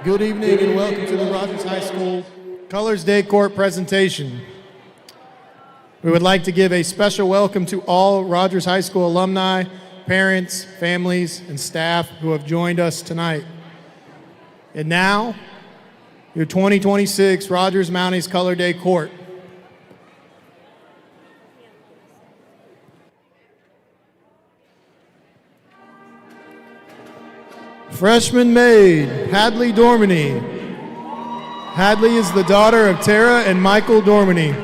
Good evening and welcome to the Rogers High School Colors Day Court presentation. We would like to give a special welcome to all Rogers High School alumni, parents, families, and staff who have joined us tonight. And now, your 2026 Rogers Mounties Color Day Court. Freshman maid, Hadley Dormany. Hadley is the daughter of Tara and Michael Dormany.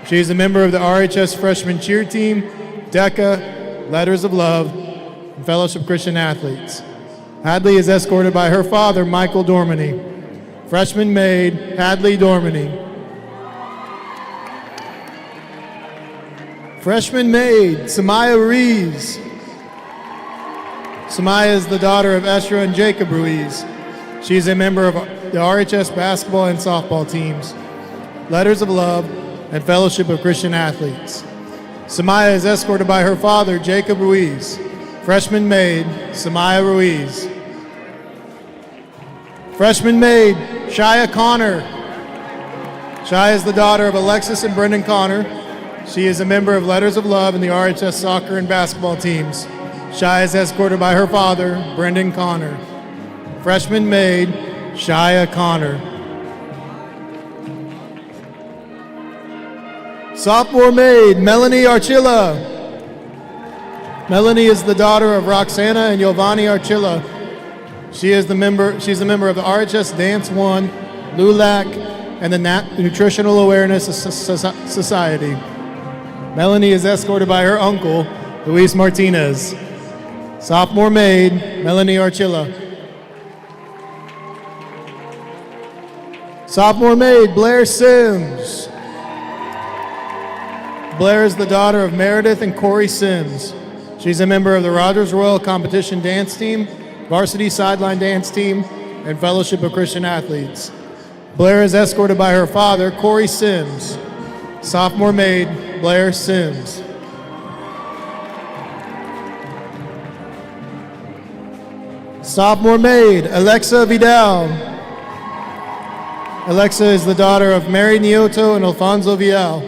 She is a member of the RHS Freshman Cheer Team, DECA, Letters of Love, and Fellowship Christian Athletes. Hadley is escorted by her father, Michael Dormany. Freshman maid, Hadley Dormany. Freshman maid, Samaya Ruiz. Samaya is the daughter of Esra and Jacob Ruiz. She is a member of the RHS basketball and softball teams, Letters of Love, and Fellowship of Christian Athletes. Samaya is escorted by her father, Jacob Ruiz. Freshman maid, Samaya Ruiz. Freshman maid, Shia Connor. Shia is the daughter of Alexis and Brendan Connor. She is a member of Letters of Love and the RHS soccer and basketball teams. Shia is escorted by her father, Brendan Connor. Freshman maid, Shia Connor. Sophomore maid, Melanie Archilla. Melanie is the daughter of Roxana and Giovanni Archilla. She's a member of the RHS Dance 1, LULAC, and the Nutritional Awareness Society. Melanie is escorted by her uncle, Luis Martinez. Sophomore maid, Melanie Archilla. Sophomore maid, Blair Sims. Blair is the daughter of Meredith and Corey Sims. She's a member of the Rogers Royal Competition Dance Team, Varsity Sideline Dance Team, and Fellowship of Christian Athletes. Blair is escorted by her father, Corey Sims. Sophomore maid, Blair Sims. Sophomore maid, Alexa Vidal. Alexa is the daughter of Mary Nioto and Alfonso Vial.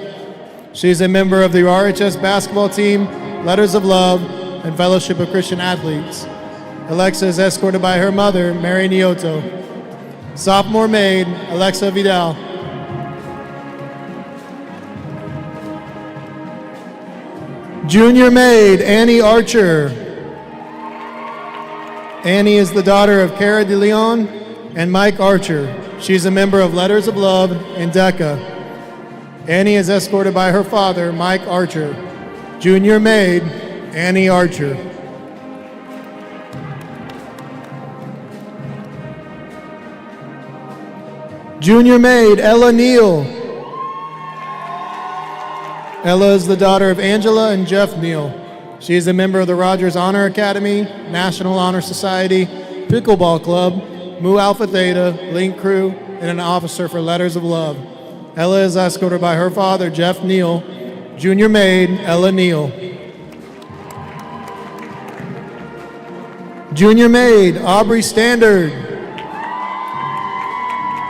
She is a member of the RHS basketball team, Letters of Love, and Fellowship of Christian Athletes. Alexa is escorted by her mother, Mary Nioto. Sophomore maid, Alexa Vidal. Junior maid, Annie Archer. Annie is the daughter of Cara De Leon and Mike Archer. She's a member of Letters of Love and DECA. Annie is escorted by her father, Mike Archer. Junior maid, Annie Archer. Junior maid, Ella Neal. Ella is the daughter of Angela and Jeff Neal. She is a member of the Rogers Honor Academy, National Honor Society, Pickleball Club, Mu Alpha Theta, Link Crew, and an officer for Letters of Love. Ella is escorted by her father, Jeff Neal. Junior maid, Ella Neal. Junior maid, Aubrey Standard.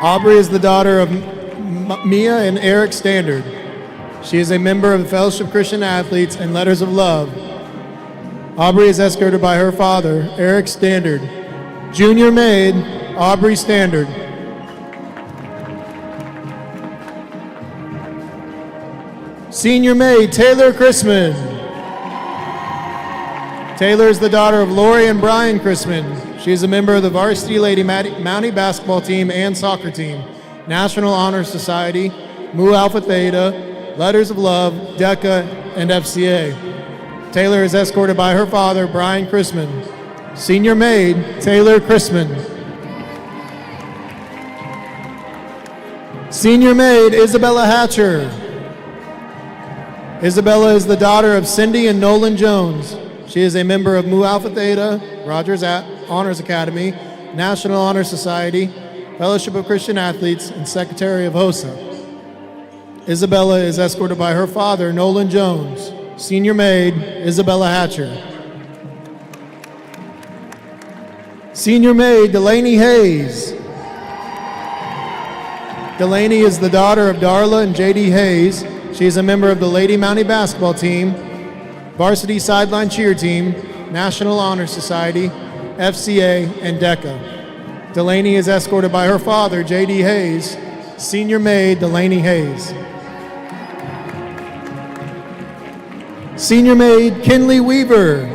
Aubrey is the daughter of Mia and Eric Standard. She is a member of the Fellowship of Christian Athletes and Letters of Love. Aubrey is escorted by her father, Eric Standard. Junior maid, Aubrey Standard. Senior maid, Taylor Chrisman. Taylor is the daughter of Lori and Brian Chrisman. She is a member of the Varsity Lady Mountie basketball team and soccer team, National Honor Society, Mu Alpha Theta, Letters of Love, DECA, and FCA. Taylor is escorted by her father, Brian Chrisman. Senior maid, Taylor Chrisman. Senior maid, Isabella Hatcher. Isabella is the daughter of Cindy and Nolan Jones. She is a member of Mu Alpha Theta, Rogers Honors Academy, National Honor Society, Fellowship of Christian Athletes, and Secretary of HOSA. Isabella is escorted by her father, Nolan Jones. Senior maid, Isabella Hatcher. Senior maid, Delaney Hayes. Delaney is the daughter of Darla and J.D. Hayes. She is a member of the Lady Mountie Basketball Team, Varsity Sideline Cheer Team, National Honor Society, FCA, and DECA. Delaney is escorted by her father, J.D. Hayes, senior maid Delaney Hayes. Senior maid Kinley Weaver.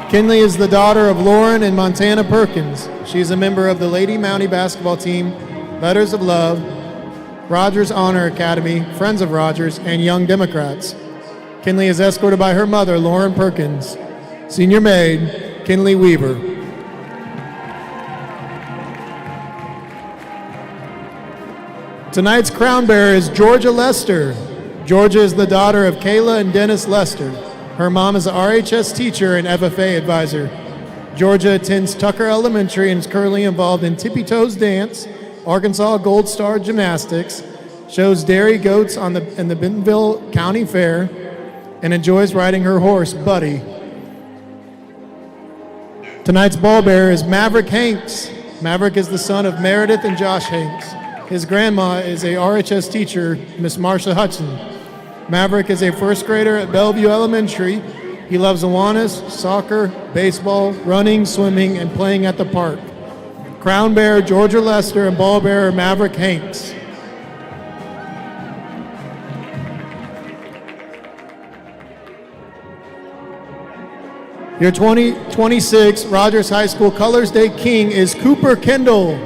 Kinley is the daughter of Lauren and Montana Perkins. She is a member of the Lady Mountie Basketball Team, Letters of Love, Rogers Honor Academy, Friends of Rogers, and Young Democrats. Kinley is escorted by her mother, Lauren Perkins. Senior maid, Kinley Weaver. Tonight's crown bearer is Georgia Lester. Georgia is the daughter of Kayla and Dennis Lester. Her mom is an RHS teacher and FFA advisor. Georgia attends Tucker Elementary and is currently involved in Tippy Toes Dance, Arkansas Gold Star Gymnastics, shows dairy goats in the Bentonville County Fair, and enjoys riding her horse, Buddy. Tonight's ball bearer is Maverick Hanks. Maverick is the son of Meredith and Josh Hanks. His grandma is a RHS teacher, Miss Marsha Hudson. Maverick is a first grader at Bellevue Elementary. He loves Awanas, soccer, baseball, running, swimming, and playing at the park. Crown bearer Georgia Lester and ball bearer Maverick Hanks. Your 2026 Rogers High School Colors Day King is Cooper Kendall.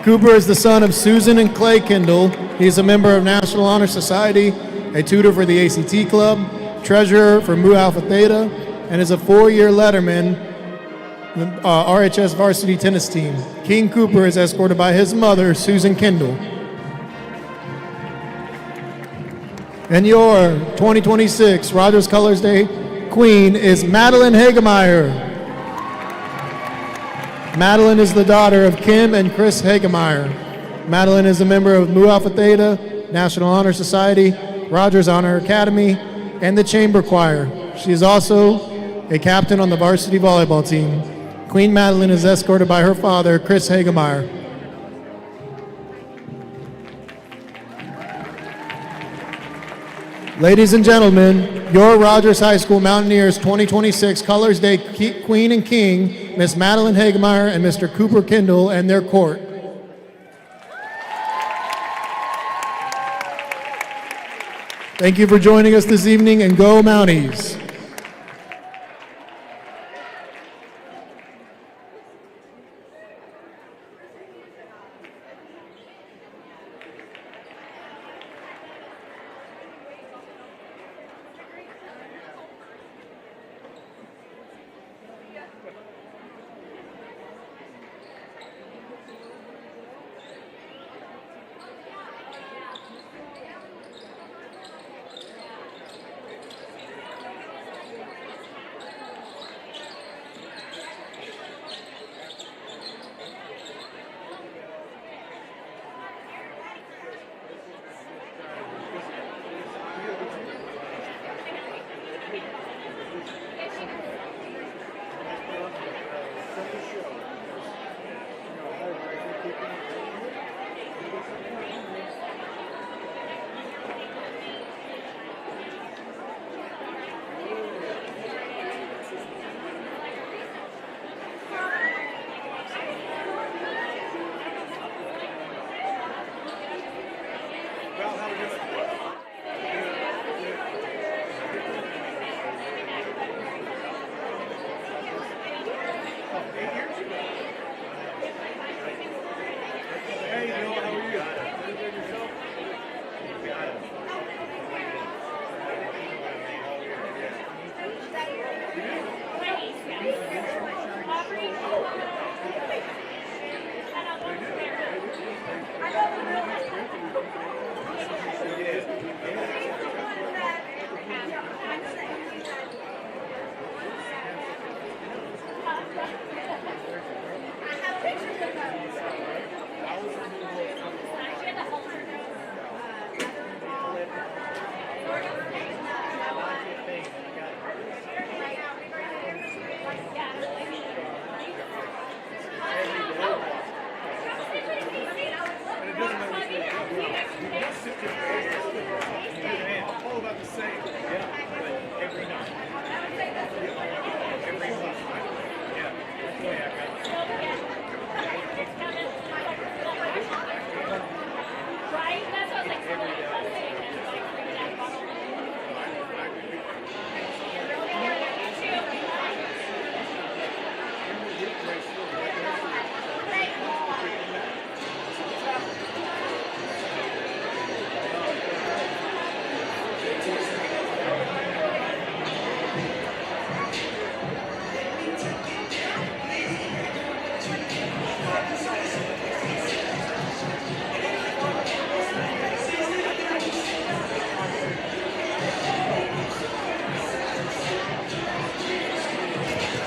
Cooper is the son of Susan and Clay Kendall. He is a member of National Honor Society, a tutor for the ACT Club, treasurer for Mu Alpha Theta, and is a 4-year letterman, the RHS varsity tennis team. King Cooper is escorted by his mother, Susan Kendall. And your 2026 Rogers Colors Day Queen is Madeline Hagemeyer. Madeline is the daughter of Kim and Chris Hagemeyer. Madeline is a member of Mu Alpha Theta, National Honor Society, Rogers Honor Academy, and the Chamber Choir. She is also a captain on the varsity volleyball team. Queen Madeline is escorted by her father, Chris Hagemeyer. Ladies and gentlemen, your Rogers High School Mountaineers 2026 Colors Day Queen and King, Miss Madeline Hagemeyer and Mr. Cooper Kendall and their court. Thank you for joining us this evening, and go Mounties.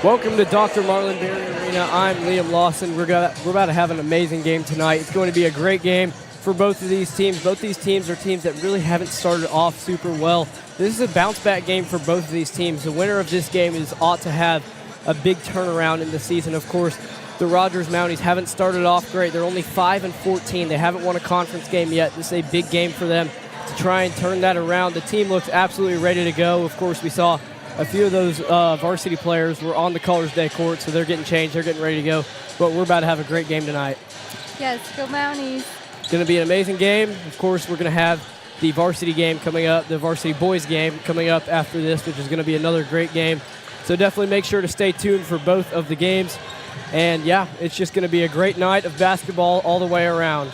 Welcome to Dr. Marlin Berry Arena. I'm Liam Lawson. We're about to have an amazing game tonight. It's going to be a great game for both of these teams. Both these teams are teams that really haven't started off super well. This is a bounce-back game for both of these teams. The winner of this game ought to have a big turnaround in the season. Of course, the Rogers Mounties haven't started off great. They're only 5-14. They haven't won a conference game yet. This is a big game for them to try and turn that around. The team looks absolutely ready to go. Of course, we saw a few of those varsity players were on the Colors Day court, so they're getting changed. They're getting ready to go. But we're about to have a great game tonight. Yes, go Mounties. It's going to be an amazing game. Of course, we're going to have the varsity game coming up, the varsity boys game coming up after this, which is going to be another great game. So definitely make sure to stay tuned for both of the games. And, yeah, it's just going to be a great night of basketball all the way around.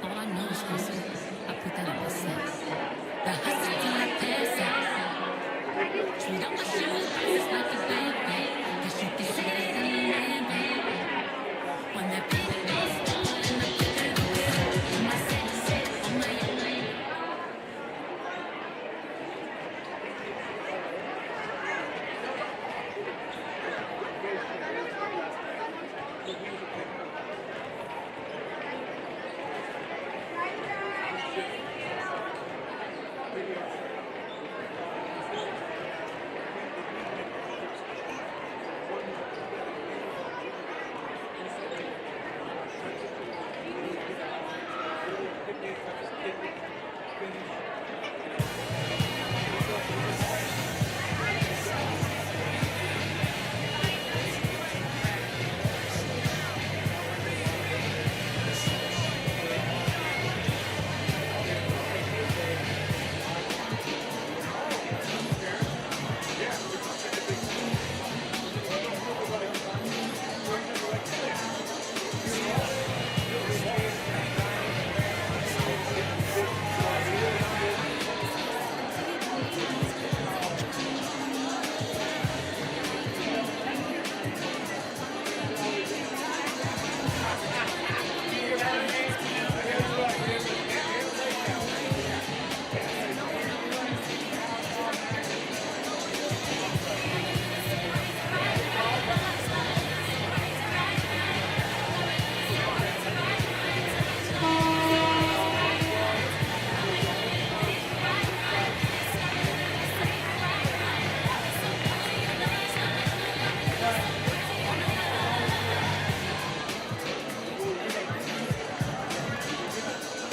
All I know is hustle. I put that on myself. The hustle till I pass out. Treat all my shoes just like a baby. Guess you can say that I'm a man, baby. When that baby goes down and I put that on myself. On my set, on my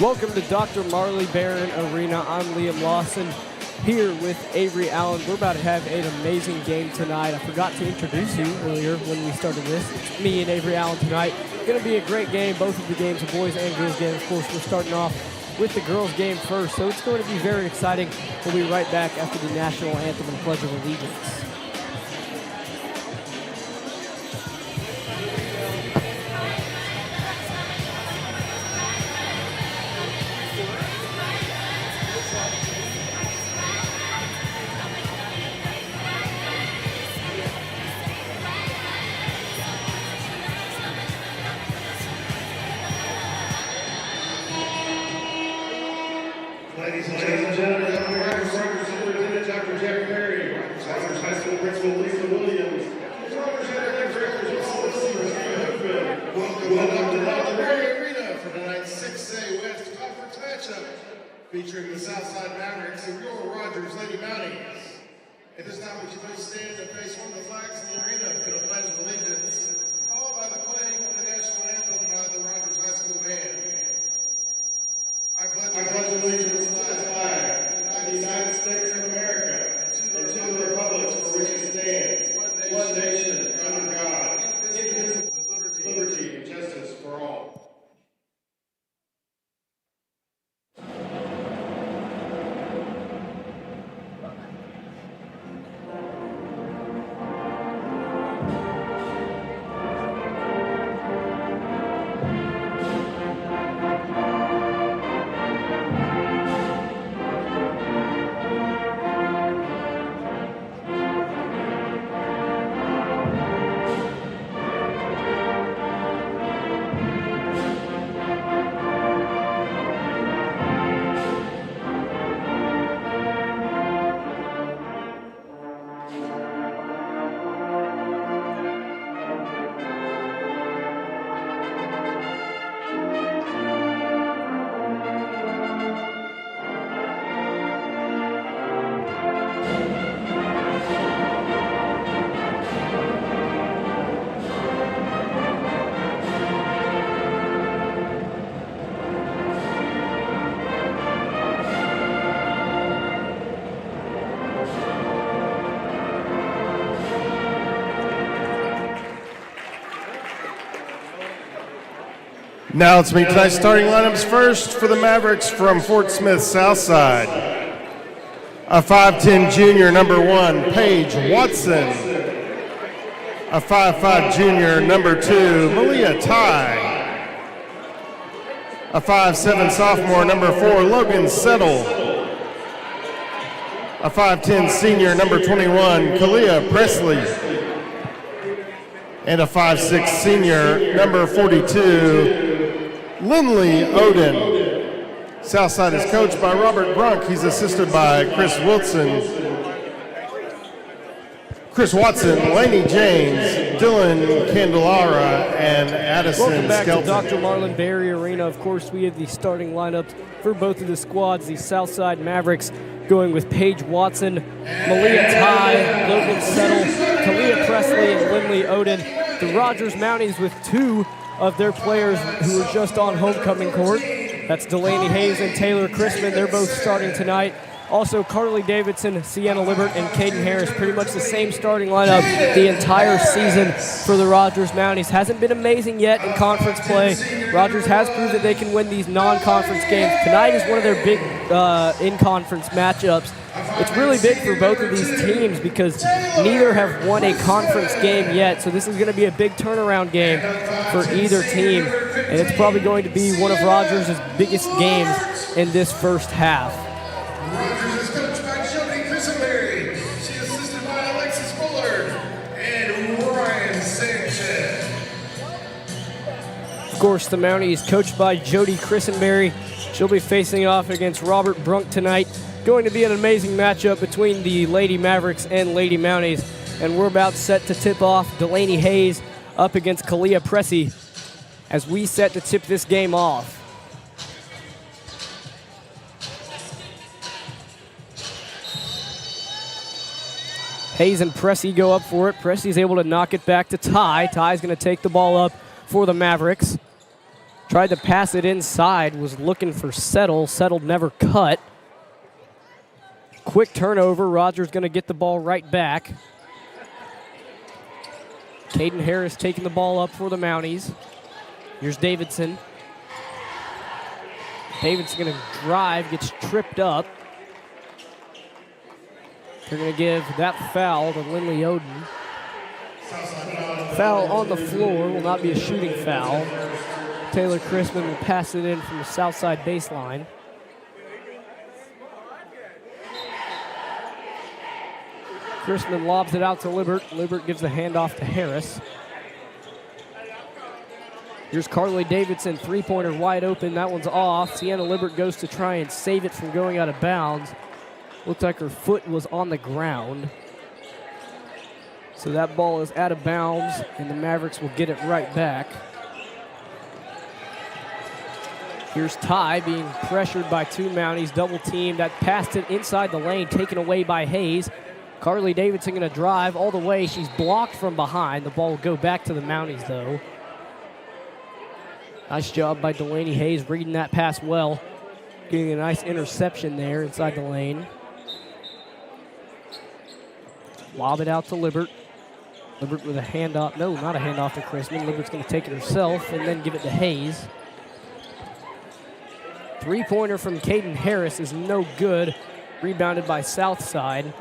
Welcome to Dr. Marley Barron Arena. I'm Liam Lawson here with Avery Allen. We're about to have an amazing game tonight. I forgot to introduce you earlier when we started this. It's me and Avery Allen tonight. Going to be a great game. Both of the games, the boys and girls game. Of course, we're starting off with the girls game first, so it's going to be very exciting. We'll be right back after the national anthem and Pledge of Allegiance. Ladies and gentlemen, Rogers Superintendent Dr. Jeff Perry, Rogers High School Principal Lisa Williams, Rogers Director welcome to Dr. Perry Arena for tonight's 6A West Conference matchup featuring the Southside Mavericks and your Rogers Lady Mounties. At this time, would you please stand and face one of the flags in the arena for the Pledge of Allegiance, followed by the playing of the national anthem by the Rogers High School Band. I pledge allegiance to the flag of the United States of America and to the republics for which it stands, one nation, under God, indivisible, with liberty and justice for all. Now let's meet tonight's starting lineups. First for the Mavericks from Fort Smith, Southside. A 5'10 junior, number 1, Paige Watson. A 5'5 junior, number 2, Malia Tai. A 5'7" sophomore, number 4, Logan Settle. A 5'10" senior, number 21, Kalia Presley. And a 5'6" senior, number 42, Lindley Oden. Southside is coached by Robert Brunk. He's assisted by Chris Watson, Laney James, Dylan Candelara, and Addison Welcome back Skelton. to Dr. Marlin Berry Arena. Of course, we have the starting lineups for both of the squads. The Southside Mavericks going with Paige Watson, Malia Ty, Logan Settle, Kalia Presley, and Lindley Oden. The Rogers Mounties with 2 of their players who are just on homecoming court. That's Delaney Hayes and Taylor Chrisman. They're both starting tonight. Also, Carly Davidson, Sienna Libert, and Caden Harris. Pretty much the same starting lineup the entire season for the Rogers Mounties. Hasn't been amazing yet in conference play. Rogers has proved that they can win these non-conference games. Tonight is one of their big in-conference matchups. It's really big for both of these teams because neither have won a conference game yet. So this is going to be a big turnaround game for either team. And it's probably going to be one of Rogers' biggest games in this first half. Rogers is coached by Jody Christenberry. She is assisted by Alexis Bullard and Ryan Sanchez. Of course, the Mounties coached by Jody Christenberry. She'll be facing off against Robert Brunk tonight. Going to be an amazing matchup between the Lady Mavericks and Lady Mounties. And we're about set to tip off Delaney Hayes up against Kalia Presley as we set to tip this game off. Hayes and Pressey go up for it. Pressey's able to knock it back to Ty. Ty's going to take the ball up for the Mavericks. Tried to pass it inside, was looking for Settle. Settle never cut. Quick turnover. Rogers going to get the ball right back. Caden Harris taking the ball up for the Mounties. Here's Davidson. Davidson going to drive, gets tripped up. They're going to give that foul to Lindley Oden. Foul on the floor, will not be a shooting foul. Taylor Chrisman will pass it in from the south side baseline. Chrisman lobs it out to Libert. Libert gives the handoff to Harris. Here's Carly Davidson, three-pointer wide open. That one's off. Sienna Libert goes to try and save it from going out of bounds. Looks like her foot was on the ground. So that ball is out of bounds, and the Mavericks will get it right back. Here's Ty being pressured by 2 Mounties, double team. That passed it inside the lane, taken away by Hayes. Carly Davidson going to drive all the way. She's blocked from behind. The ball will go back to the Mounties, though. Nice job by Delaney Hayes reading that pass well. Getting a nice interception there inside the lane. Lob it out to Libert. Libert with a handoff. No, not a handoff to Chrisman. Libert's going to take it herself and then give it to Hayes. Three-pointer from Caden Harris is no good. Rebounded by Southside.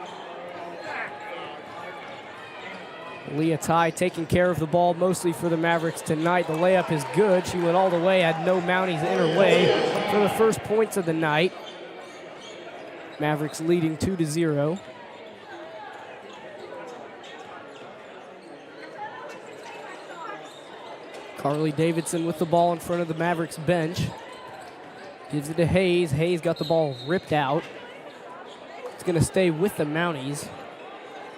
Leah Ty taking care of the ball mostly for the Mavericks tonight. The layup is good. She went all the way, had no Mounties in her way for the first points of the night. Mavericks leading 2-0. Carly Davidson with the ball in front of the Mavericks bench. Gives it to Hayes. Hayes got the ball ripped out. It's going to stay with the Mounties.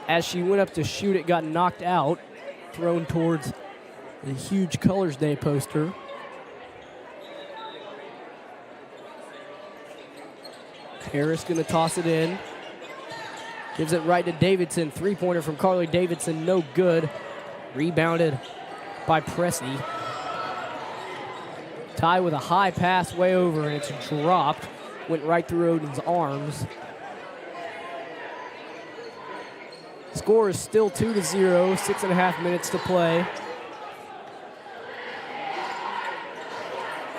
As she went up to shoot, it got knocked out, thrown towards the huge Colors Day poster. Harris going to toss it in. Gives it right to Davidson. Three-pointer from Carly Davidson, no good. Rebounded by Pressey. Ty with a high pass way over, and it's dropped. Went right through Oden's arms. Score is still 2-0, 6.5 minutes to play.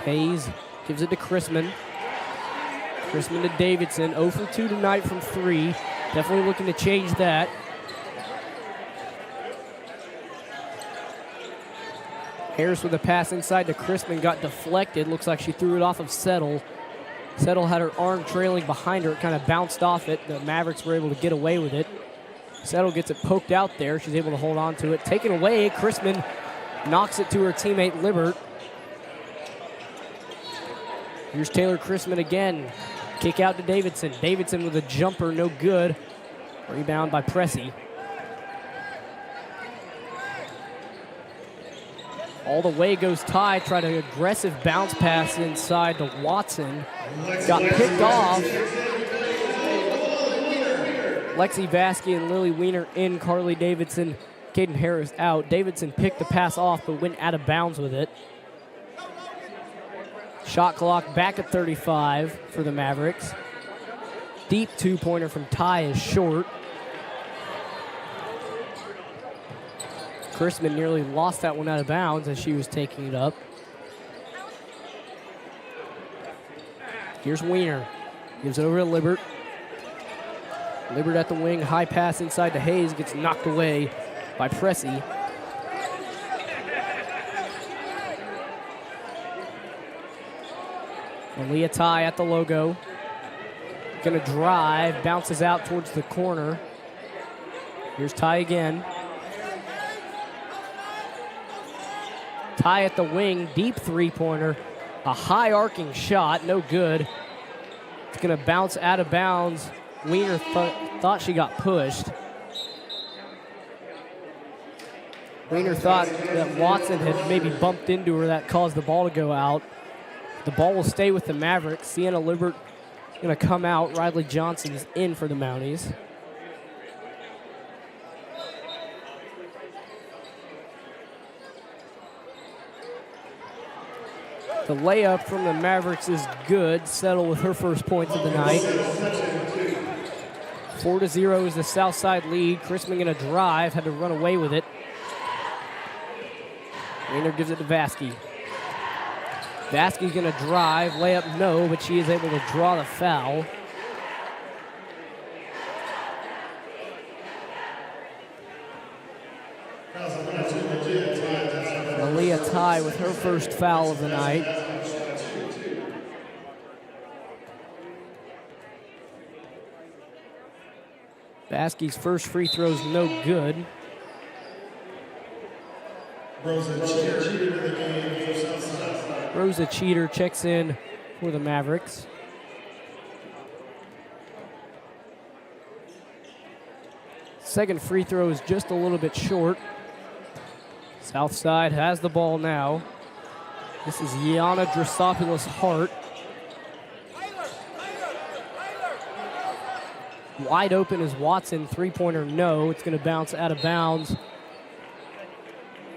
Hayes gives it to Chrisman. Chrisman to Davidson, 0 for 2 tonight from 3. Definitely looking to change that. Harris with a pass inside to Crispin, got deflected. Looks like she threw it off of Settle. Settle had her arm trailing behind her. It kind of bounced off it. The Mavericks were able to get away with it. Settle gets it poked out there. She's able to hold on to it. Taken away, Crispin knocks it to her teammate Libert. Here's Taylor Crispin again. Kick out to Davidson. Davidson with a jumper, no good. Rebound by Pressey. All the way goes Ty. Tried an aggressive bounce pass inside to Watson. Got picked off. Lexi Vasky and Lily Weiner in. Carly Davidson, Caden Harris out. Davidson picked the pass off but went out of bounds with it. Shot clock back at 35 for the Mavericks. Deep two-pointer from Ty is short. Crispin nearly lost that one out of bounds as she was taking it up. Here's Weiner. Gives it over to Libert. Libert at the wing. High pass inside to Hayes. Gets knocked away by Pressey. Aaliyah Ty at the logo. Gonna drive. Bounces out towards the corner. Here's Ty again. Ty at the wing, deep three-pointer. A high arcing shot, no good. It's gonna bounce out of bounds. Weiner thought she got pushed. Weiner thought that Watson had maybe bumped into her, that caused the ball to go out. The ball will stay with the Mavericks. Sienna Libert gonna come out. Riley Johnson's in for the Mounties. The layup from the Mavericks is good. Settle with her first points of the night. 4-0 is the Southside lead. Crispin gonna drive, had to run away with it. Weiner gives it to Vasky. Vasky's gonna drive, layup no, but she is able to draw the foul. Aaliyah Ty with her first foul of the night. Vasky's first free throw's no good. Rosa Cheater checks in for the Mavericks. Second free throw is just a little bit short. Southside has the ball now. This is Yana Drosopoulos-Hart. Wide open is Watson, three-pointer no. It's gonna bounce out of bounds.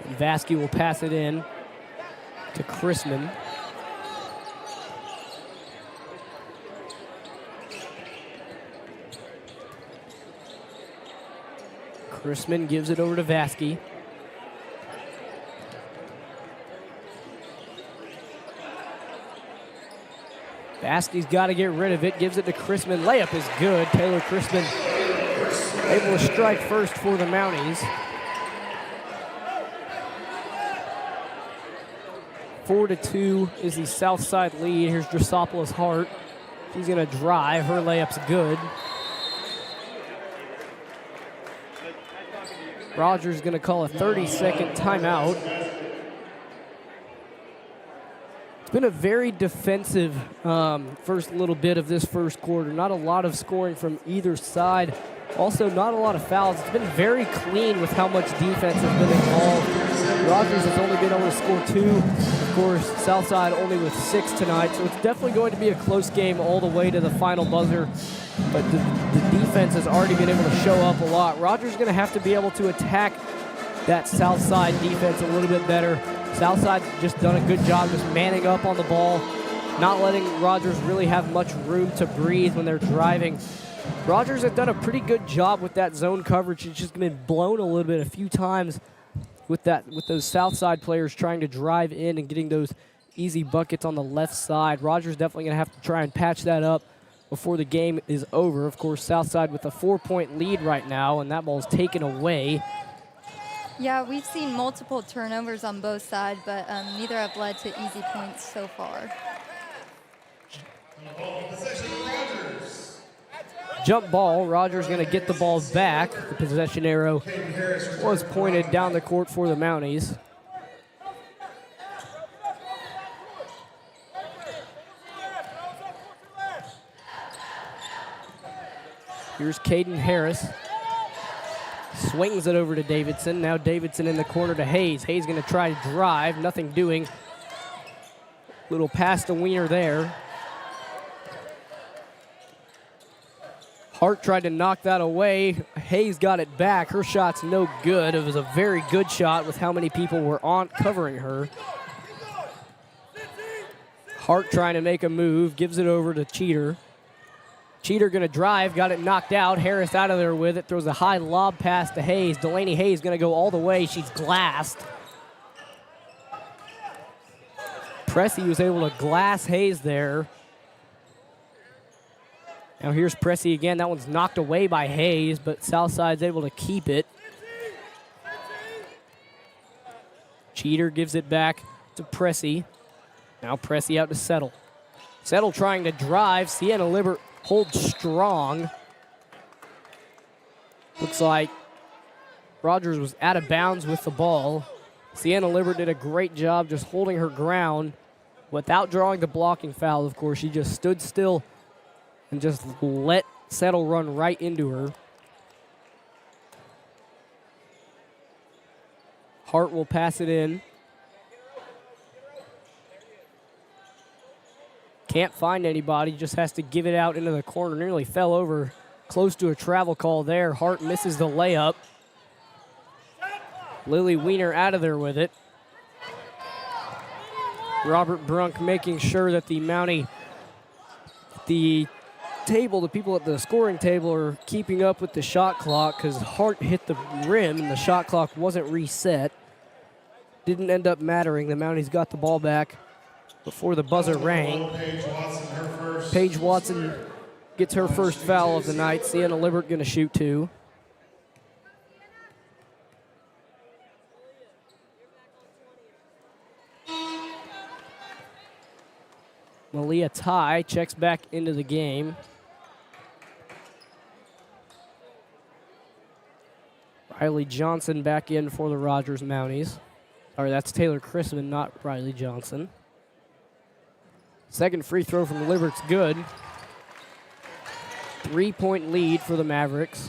And Vasky will pass it in to Crispin. Crispin gives it over to Vasky. Vasky's got to get rid of it, gives it to Crispin. Layup is good. Taylor Crispin able to strike first for the Mounties. 4-2 is the Southside lead. Here's Drosopoulos-Hart. She's going to drive. Her layup's good. Rogers going to call a 30-second timeout. It's been a very defensive first little bit of this first quarter. Not a lot of scoring from either side. Also, not a lot of fouls. It's been very clean with how much defense has been involved. Rogers has only been able to score 2. Of course, Southside only with 6 tonight. So it's definitely going to be a close game all the way to the final buzzer. But the defense has already been able to show up a lot. Rogers is going to have to be able to attack that Southside defense a little bit better. Southside just done a good job just manning up on the ball, not letting Rogers really have much room to breathe when they're driving. Rogers has done a pretty good job with that zone coverage. It's just been blown a little bit a few times with those Southside players trying to drive in and getting those easy buckets on the left side. Rogers definitely going to have to try and patch that up before the game is over. Of course, Southside with a 4-point lead right now, and that ball's taken away. Yeah, we've seen multiple turnovers on both sides, but neither have led to easy points so far. Possession Rogers. Jump ball. Rogers going to get the ball back. The possession arrow was pointed down the court for the Mounties. Here's Caden Harris. Swings it over to Davidson. Now Davidson in the corner to Hayes. Hayes going to try to drive. Nothing doing. Little pass to Wiener there. Hart tried to knock that away. Hayes got it back. Her shot's no good. It was a very good shot with how many people were on covering her. Hart trying to make a move. Gives it over to Cheater. Cheater going to drive, got it knocked out. Harris out of there with it, throws a high lob pass to Hayes. Delaney Hayes going to go all the way. She's glassed. Pressey was able to glass Hayes there. Now here's Pressey again. That one's knocked away by Hayes, but Southside's able to keep it. Cheater gives it back to Pressey. Now Pressey out to Settle. Settle trying to drive. Sienna Libert holds strong. Looks like Rogers was out of bounds with the ball. Sienna Libert did a great job just holding her ground without drawing the blocking foul, of course. She just stood still and just let Settle run right into her. Hart will pass it in. Can't find anybody, just has to give it out into the corner. Nearly fell over close to a travel call there. Hart misses the layup. Lily Wiener out of there with it. Robert Brunk making sure that the Mountie, the people at the scoring table are keeping up with the shot clock because Hart hit the rim and the shot clock wasn't reset. Didn't end up mattering. The Mounties got the ball back before the buzzer rang. Paige Watson gets her first foul of the night. Sienna Libert going to shoot two. Malia Ty checks back into the game. Riley Johnson back in for the Rogers Mounties. Sorry, that's Taylor Chrisman, not Riley Johnson. Second free throw from Libert's good. 3-point lead for the Mavericks.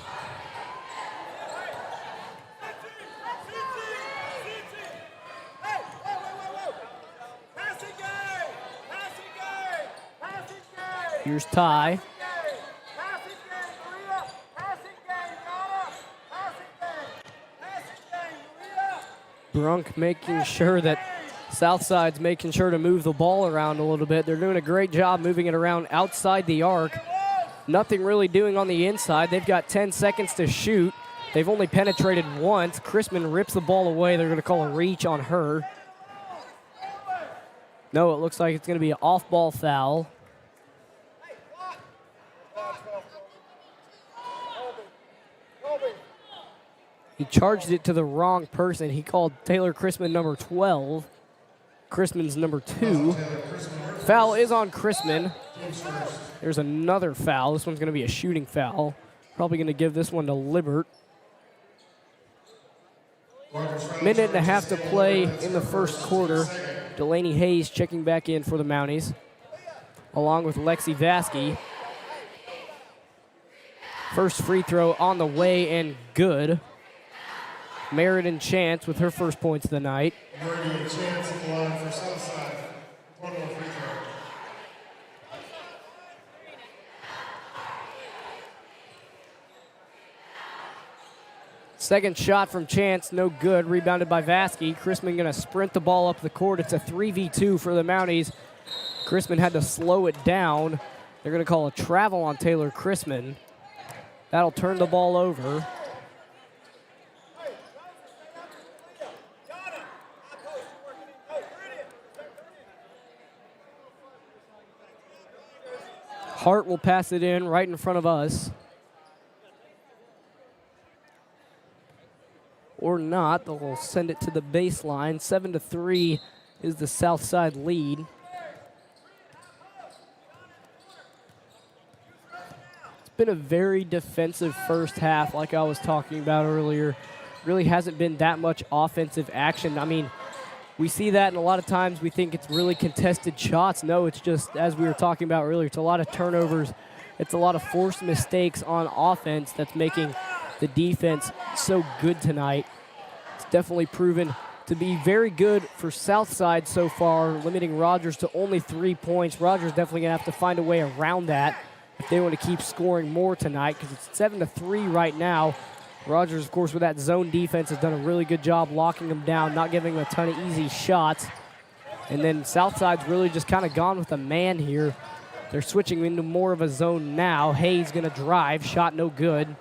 Here's Ty. Brunk making sure that Southside's making sure to move the ball around a little bit. They're doing a great job moving it around outside the arc. Nothing really doing on the inside. They've got 10 seconds to shoot. They've only penetrated once. Chrisman rips the ball away. They're going to call a reach on her. No, it looks like it's going to be an off-ball foul. He charged it to the wrong person. He called Taylor Chrisman number 12. Chrisman's number 2. Foul is on Chrisman. There's another foul. This one's going to be a shooting foul. Probably going to give this one to Libert. Minute and a half to play in the first quarter. Delaney Hayes checking back in for the Mounties, along with Lexi Vasky. First free throw on the way and good. Meriden Chance with her first points of the night. Meriden Chance at the line for Southside. One more free throw. Second shot from Chance, no good. Rebounded by Vasky. Chrisman going to sprint the ball up the court. It's a 3v2 for the Mounties. Chrisman had to slow it down. They're going to call a travel on Taylor Chrisman. That'll turn the ball over. Hart will pass it in right in front of us. or not. They'll send it to the baseline. 7-3 is the Southside lead. It's been a very defensive first half, like I was talking about earlier. Really hasn't been that much offensive action. I mean, we see that, and a lot of times we think it's really contested shots. No, it's just, as we were talking about earlier, it's a lot of turnovers. It's a lot of forced mistakes on offense that's making the defense so good tonight. It's definitely proven to be very good for Southside so far, limiting Rogers to only 3 points. Rogers definitely going to have to find a way around that if they want to keep scoring more tonight, because it's 7-3 right now. Rogers, of course, with that zone defense, has done a really good job locking them down, not giving them a ton of easy shots. And then Southside's really just kind of gone with a man here. They're switching into more of a zone now. Hayes going to drive, shot no good.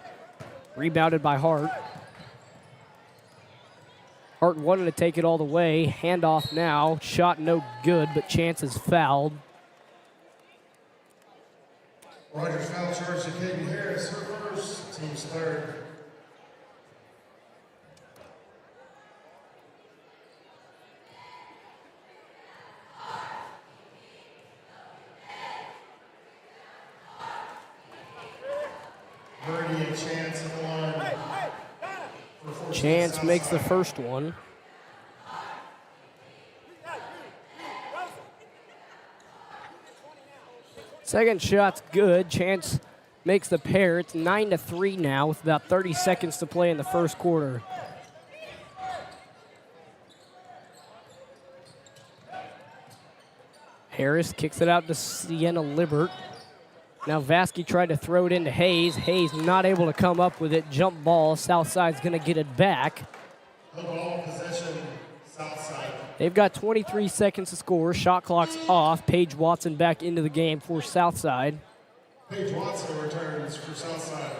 Rebounded by Hart. Hart wanted to take it all the way. Handoff now, shot no good, but chance is fouled. Rogers foul charge to Katie Harris, her first, team's third. Birdie and Chance in the line. Chance makes the first one. Second shot's good. Chance makes the pair. It's 9-3 now with about 30 seconds to play in the first quarter. Harris kicks it out to Sienna Libert. Now Vasky tried to throw it into Hayes. Hayes not able to come up with it. Jump ball. Southside's going to get it back. The ball possession, Southside. They've got 23 seconds to score. Shot clock's off. Paige Watson back into the game for Southside. Paige Watson returns for Southside.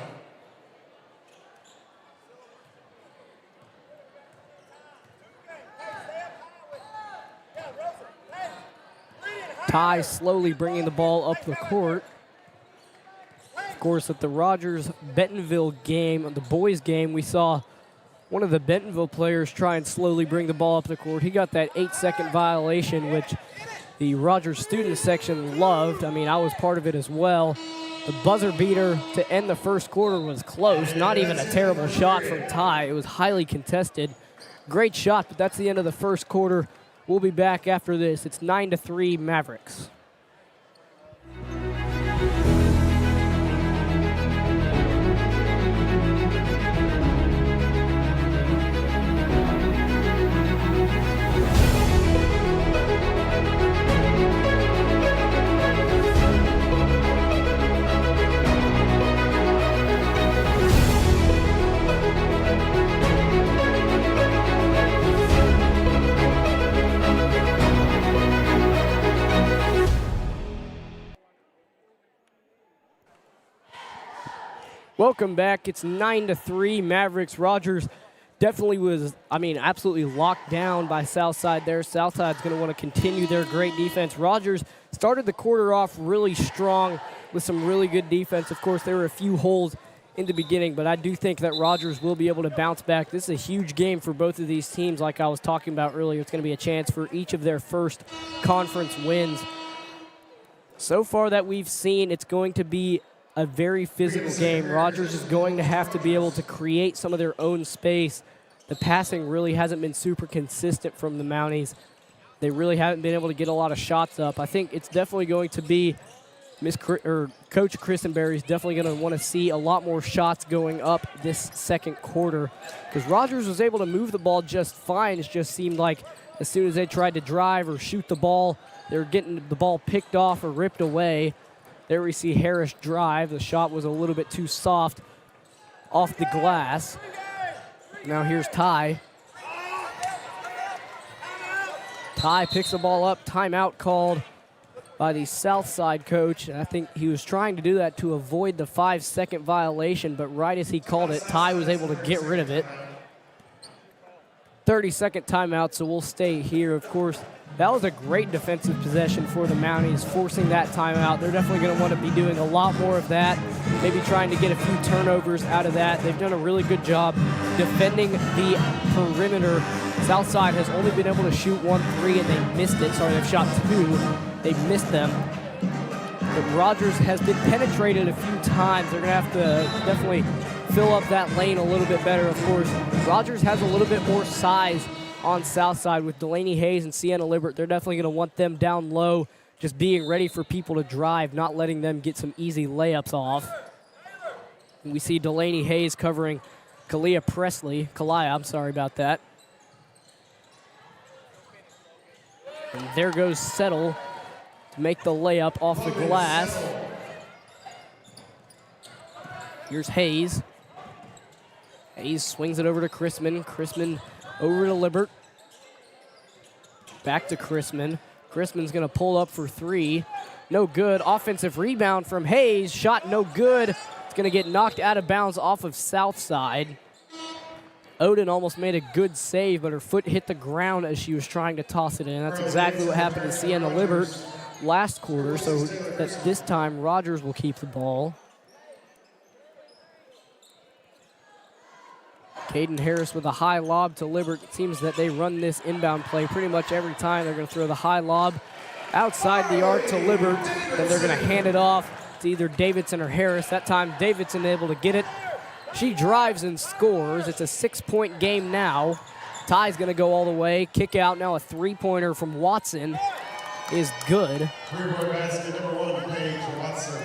Ty slowly bringing the ball up the court. Of course, at the Rogers-Bentonville game, the boys game, we saw one of the Bentonville players try and slowly bring the ball up the court. He got that 8-second violation, which the Rogers student section loved. I mean, I was part of it as well. The buzzer beater to end the first quarter was close. Not even a terrible shot from Ty. It was highly contested. Great shot, but that's the end of the first quarter. We'll be back after this. It's 9-3 Mavericks. Welcome back. It's 9-3 Mavericks. Rogers definitely was, absolutely locked down by Southside there. Southside's going to want to continue their great defense. Rogers started the quarter off really strong with some really good defense. Of course, there were a few holes in the beginning, but I do think that Rogers will be able to bounce back. This is a huge game for both of these teams, like I was talking about earlier. It's going to be a chance for each of their first conference wins. So far that we've seen, it's going to be a very physical game. Rogers is going to have to be able to create some of their own space. The passing really hasn't been super consistent from the Mounties. They really haven't been able to get a lot of shots up. I think it's definitely going to be Coach Christenberry is definitely going to want to see a lot more shots going up this second quarter, because Rogers was able to move the ball just fine. It just seemed like as soon as they tried to drive or shoot the ball, they were getting the ball picked off or ripped away. There we see Harris drive. The shot was a little bit too soft off the glass. Now here's Ty. Ty picks the ball up. Timeout called by the Southside coach. I think he was trying to do that to avoid the 5-second violation, but right as he called it, Ty was able to get rid of it. 30-second timeout, so we'll stay here. Of course, that was a great defensive possession for the Mounties, forcing that timeout. They're definitely going to want to be doing a lot more of that, maybe trying to get a few turnovers out of that. They've done a really good job defending the perimeter. Southside has only been able to shoot 1 3, and they missed it. Sorry, they've shot 2. They missed them. But Rogers has been penetrated a few times. They're going to have to definitely fill up that lane a little bit better, of course. Rogers has a little bit more size on Southside with Delaney Hayes and Sienna Libert. They're definitely going to want them down low, just being ready for people to drive, not letting them get some easy layups off. And we see Delaney Hayes covering Kalia, I'm sorry about that. And there goes Settle to make the layup off the glass. Here's Hayes. Hayes swings it over to Chrisman. Chrisman over to Libert. Back to Chrisman. Chrisman's going to pull up for 3. No good. Offensive rebound from Hayes. Shot no good. It's going to get knocked out of bounds off of Southside. Odin almost made a good save, but her foot hit the ground as she was trying to toss it in. That's exactly what happened to Sienna Libert last quarter, so that this time Rogers will keep the ball. Caden Harris with a high lob to Libert. It seems that they run this inbound play pretty much every time. They're going to throw the high lob outside the arc to Libert. Then they're going to hand it off to either Davidson or Harris. That time Davidson able to get it. She drives and scores. It's a 6-point game now. Ty's going to go all the way. Kick out now. A 3-pointer from Watson is good. 3-point basket, number 1, Paige Watson.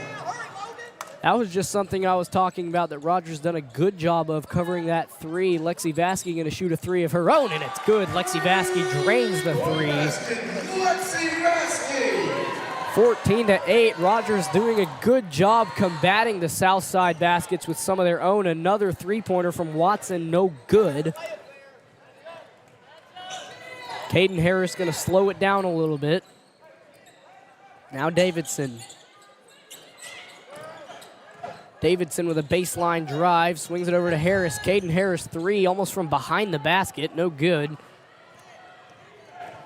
That was just something I was talking about that Rogers done a good job of covering that 3. Lexi Vasky going to shoot a 3 of her own, and it's good. Lexi Vasky drains the 3. Lexi Vasky. 14-8. Rogers doing a good job combating the Southside baskets with some of their own. Another 3-pointer from Watson, no good. Caden Harris going to slow it down a little bit. Now Davidson. Davidson with a baseline drive, swings it over to Harris. Caden Harris 3, almost from behind the basket, no good.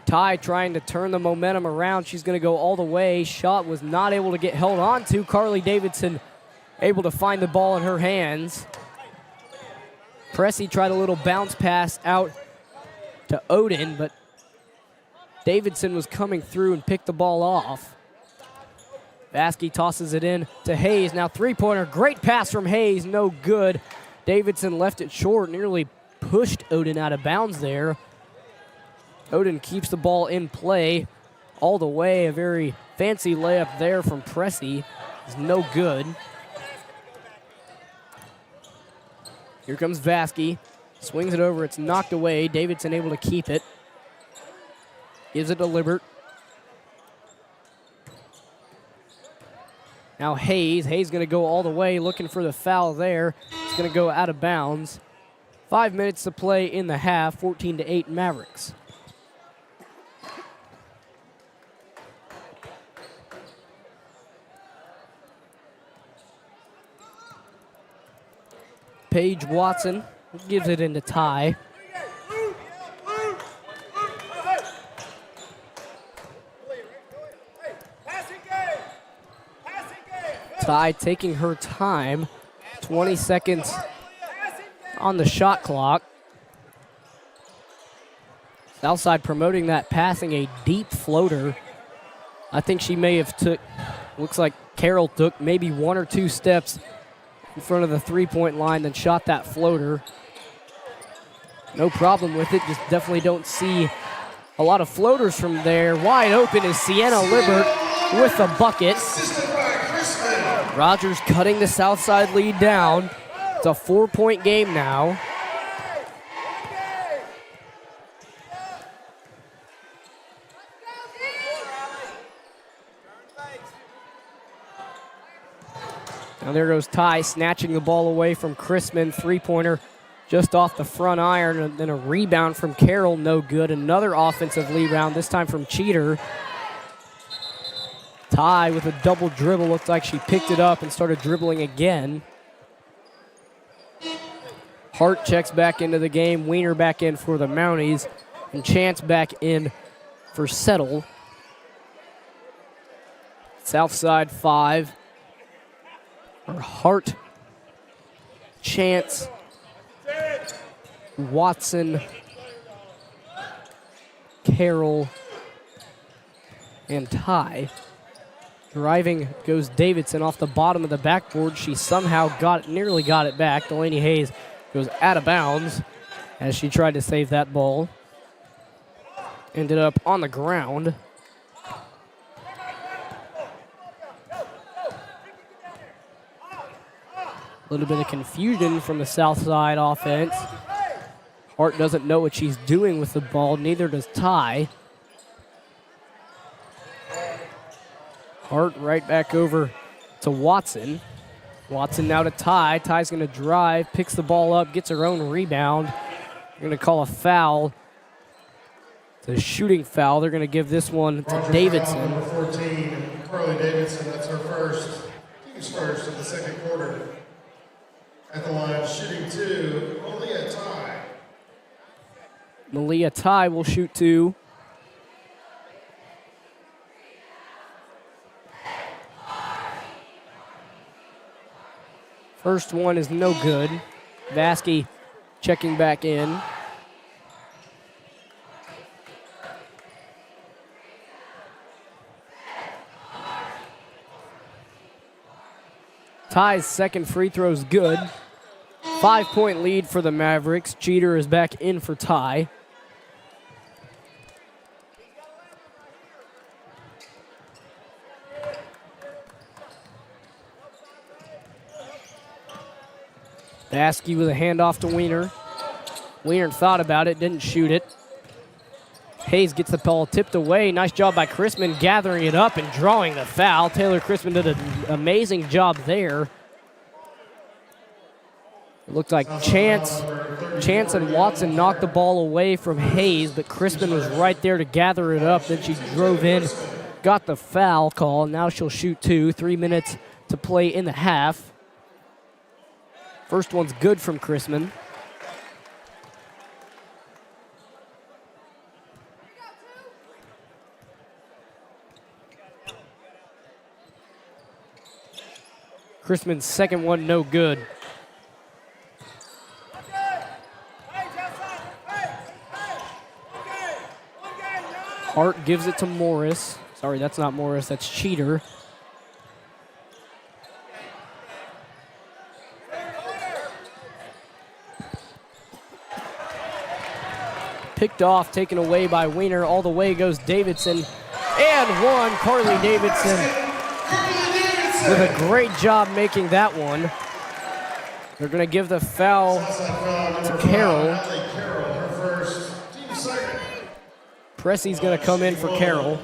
Ty trying to turn the momentum around. She's going to go all the way. Shot was not able to get held on to. Carly Davidson able to find the ball in her hands. Pressey tried a little bounce pass out to Odin, but Davidson was coming through and picked the ball off. Vasky tosses it in to Hayes. Now 3-pointer. Great pass from Hayes. No good. Davidson left it short. Nearly pushed Odin out of bounds there. Odin keeps the ball in play all the way. A very fancy layup there from Pressey. Is no good. Here comes Vasky. Swings it over. It's knocked away. Davidson able to keep it. Gives it to Libert. Now Hayes. Hayes going to go all the way, looking for the foul there. It's going to go out of bounds. 5 minutes to play in the half. 14-8 Mavericks. Paige Watson gives it into Ty. Ty taking her time. 20 seconds on the shot clock. Southside promoting that passing, a deep floater. I think she may have looks like Carroll took maybe 1 or 2 steps in front of the 3-point line, then shot that floater. No problem with it, just definitely don't see a lot of floaters from there. Wide open is Sienna Libert with the bucket. Rogers cutting the Southside lead down. It's a 4-point game now. Now there goes Ty, snatching the ball away from Chrisman. 3-pointer just off the front iron, and then a rebound from Carroll, no good. Another offensive rebound, this time from Cheater. Ty with a double dribble, looked like she picked it up and started dribbling again. Hart checks back into the game. Wiener back in for the Mounties. And Chance back in for Settle. Southside 5. Or Hart, Chance, Watson, Carroll, and Ty. Driving goes Davidson off the bottom of the backboard. She somehow nearly got it back. Delaney Hayes goes out of bounds as she tried to save that ball. Ended up on the ground. A little bit of confusion from the Southside offense. Hart doesn't know what she's doing with the ball, neither does Ty. Hart right back over to Watson. Watson now to Ty. Ty's going to drive, picks the ball up, gets her own rebound. They're going to call a foul. It's a shooting foul. They're going to give this one to Davidson. Number 14, Carly Davidson, that's her team's first of the second quarter. At the line, shooting 2, Malia Ty. Malia Ty will shoot 2. First one is no good. Vasky checking back in. Ty's second free throw is good. 5-point lead for the Mavericks. Jeter is back in for Ty. Vasky with a handoff to Wiener. Wiener thought about it, didn't shoot it. Hayes gets the ball tipped away. Nice job by Chrisman gathering it up and drawing the foul. Taylor Chrisman did an amazing job there. It looked like Chance and Watson knocked the ball away from Hayes, but Crispin was right there to gather it up. Then she drove in, got the foul call. Now she'll shoot 2. 3 minutes to play in the half. First one's good from Crispin. Crispin's second one no good. Hart gives it to Morris. Sorry, that's not Morris, that's Cheater. Picked off, taken away by Wiener. All the way goes Davidson. And one, Carly Davidson with a great job making that one. They're going to give the foul to Carroll. Pressy's going to come in for Carroll.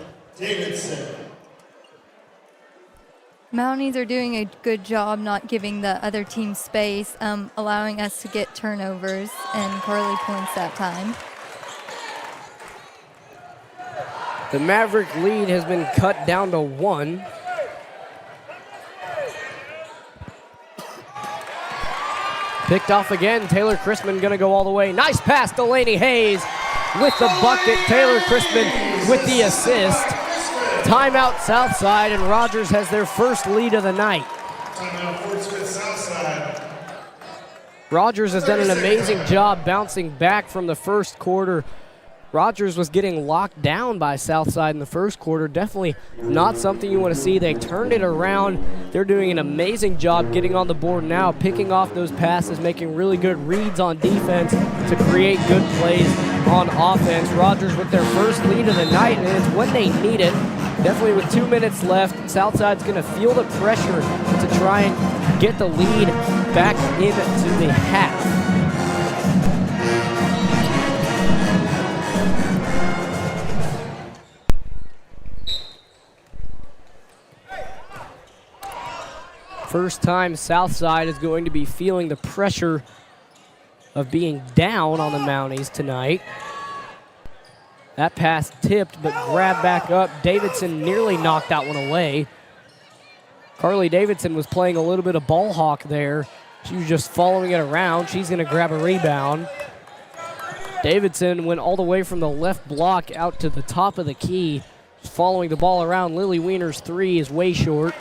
Mounties are doing a good job not giving the other team space, allowing us to get turnovers, and Carly points that time. The Maverick lead has been cut down to 1. Picked off again. Taylor Crispin going to go all the way. Nice pass, Delaney Hayes with the bucket. Taylor Crispin with the assist. Timeout Southside, and Rogers has their first lead of the night. Timeout Fort Smith Southside. Rogers has done an amazing job bouncing back from the first quarter. Rogers was getting locked down by Southside in the first quarter. Definitely not something you want to see. They turned it around. They're doing an amazing job getting on the board now, picking off those passes, making really good reads on defense to create good plays on offense. Rogers with their first lead of the night, and it's when they need it. Definitely with 2 minutes left, Southside's going to feel the pressure to try and get the lead back into the half. First time Southside is going to be feeling the pressure of being down on the Mounties tonight. That pass tipped, but grabbed back up. Davidson nearly knocked that one away. Carly Davidson was playing a little bit of ball hawk there She was just following it around. She's going to grab a rebound. Davidson went all the way from the left block out to the top of the key, following the ball around. Lily Wiener's three is way short.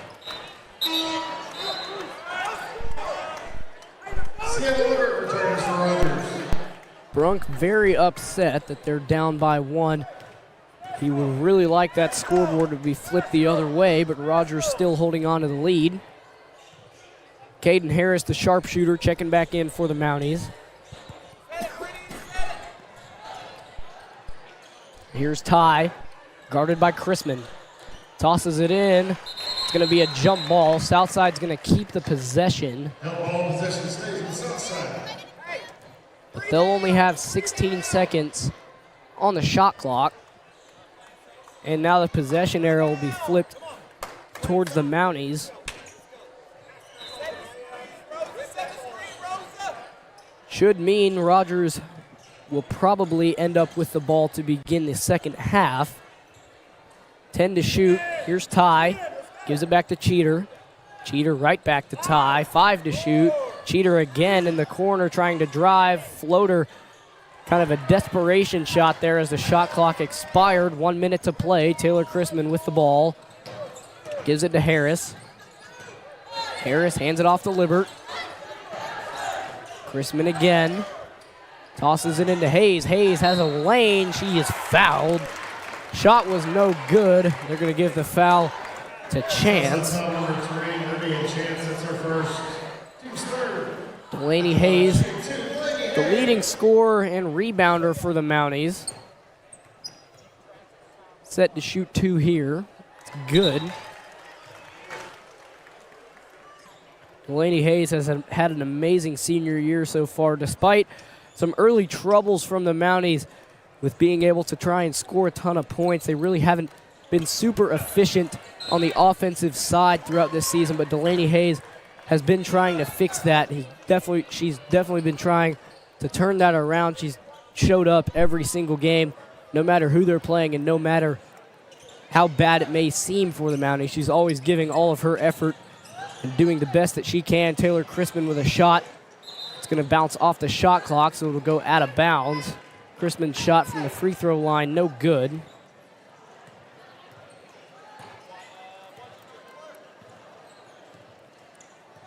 Brunk very upset that they're down by one. He would really like that scoreboard to be flipped the other way, but Rogers still holding on to the lead. Caden Harris, the sharpshooter, checking back in for the Mounties. Here's Ty, guarded by Chrisman. Tosses it in. It's going to be a jump ball. Southside's going to keep the possession. Ball possession stays with Southside. But they'll only have 16 seconds on the shot clock. And now the possession arrow will be flipped towards the Mounties. Should mean Rogers will probably end up with the ball to begin the second half. 10 to shoot. Here's Ty. Gives it back to Cheater. Cheater right back to Ty. 5 to shoot. Cheater again in the corner trying to drive. Floater, kind of a desperation shot there as the shot clock expired. 1 minute to play. Taylor Chrisman with the ball. Gives it to Harris. Harris hands it off to Libert. Chrisman again. Tosses it into Hayes. Hayes has a lane. She is fouled. Shot was no good. They're going to give the foul to Chance. Delaney Hayes, the leading scorer and rebounder for the Mounties. Set to shoot 2 here. It's good. Delaney Hayes has had an amazing senior year so far, despite some early troubles from the Mounties with being able to try and score a ton of points. They really haven't been super efficient on the offensive side throughout this season, but Delaney Hayes has been trying to fix that. She's definitely been trying to turn that around. She's showed up every single game, no matter who they're playing and no matter how bad it may seem for the Mounties. She's always giving all of her effort and doing the best that she can. Taylor Chrisman with a shot. It's going to bounce off the shot clock, so it'll go out of bounds. Chrisman's shot from the free throw line, no good.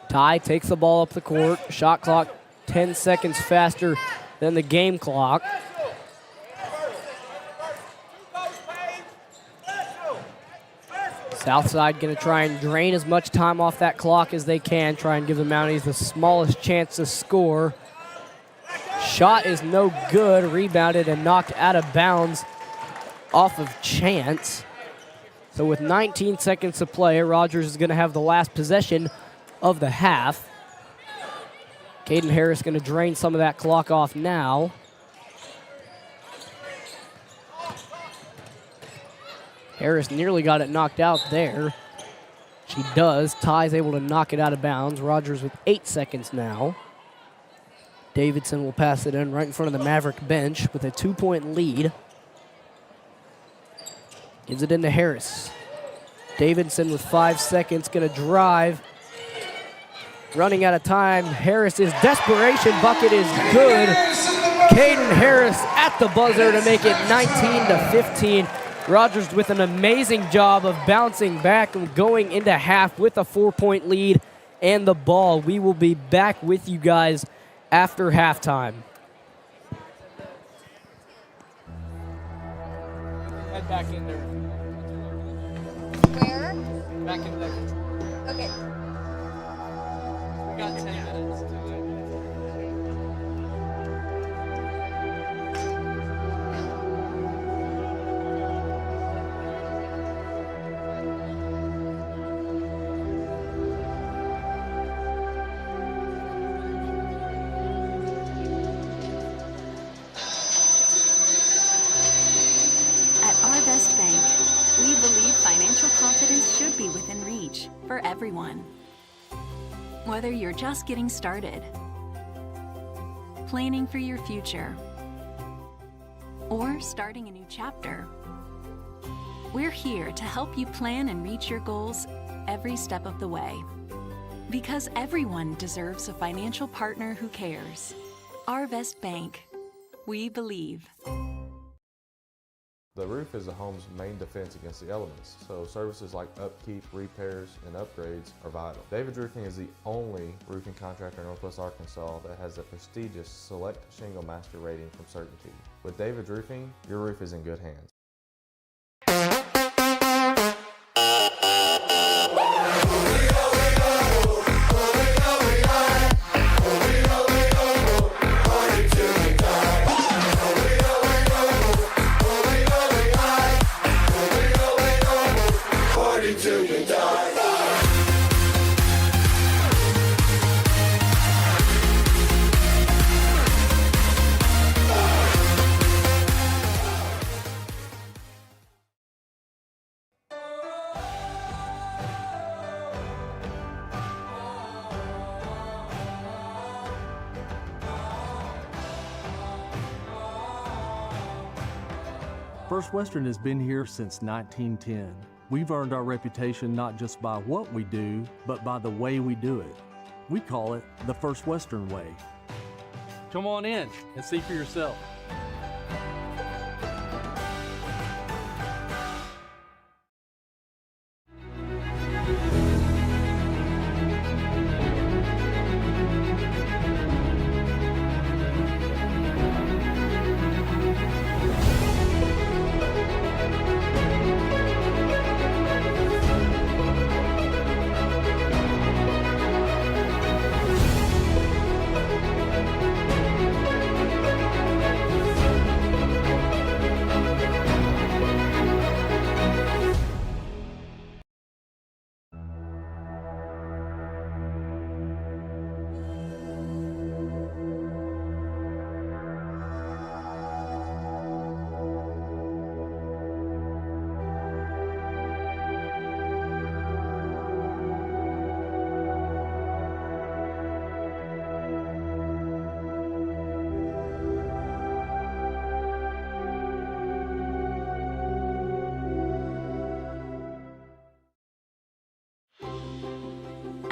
Ty takes the ball up the court. Shot clock 10 seconds faster than the game clock. Southside going to try and drain as much time off that clock as they can, try and give the Mounties the smallest chance to score. Shot is no good, rebounded and knocked out of bounds off of Chance. So with 19 seconds to play, Rogers is going to have the last possession of the half. Caden Harris going to drain some of that clock off now. Harris nearly got it knocked out there. She does. Ty's able to knock it out of bounds. Rogers with 8 seconds now. Davidson will pass it in right in front of the Maverick bench with a 2-point lead. Gives it into Harris. Davidson with 5 seconds, going to drive. Running out of time. Harris's desperation bucket is good. Caden Harris at the buzzer to make it 19-15. Rogers with an amazing job of bouncing back and going into half with a 4-point lead and the ball. We will be back with you guys after halftime. Head back in there. Where? Back in there. Okay. We got 10 minutes to do it. At Our Best Bank, we believe financial confidence should be within reach for everyone. Whether you're just getting started, planning for your future, or starting a new chapter, we're here to help you plan and reach your goals every step of the way. Because everyone deserves a financial partner who cares. Arvest Bank. We believe. The roof is a home's main defense against the elements, so services like upkeep, repairs, and upgrades are vital. David's Roofing is the only roofing contractor in Northwest Arkansas that has the prestigious Select Shingle Master rating from Certainty. With David's Roofing, your roof is in good hands. First Western has been here since 1910. We've earned our reputation not just by what we do, but by the way we do it. We call it the First Western way. Come on in and see for yourself.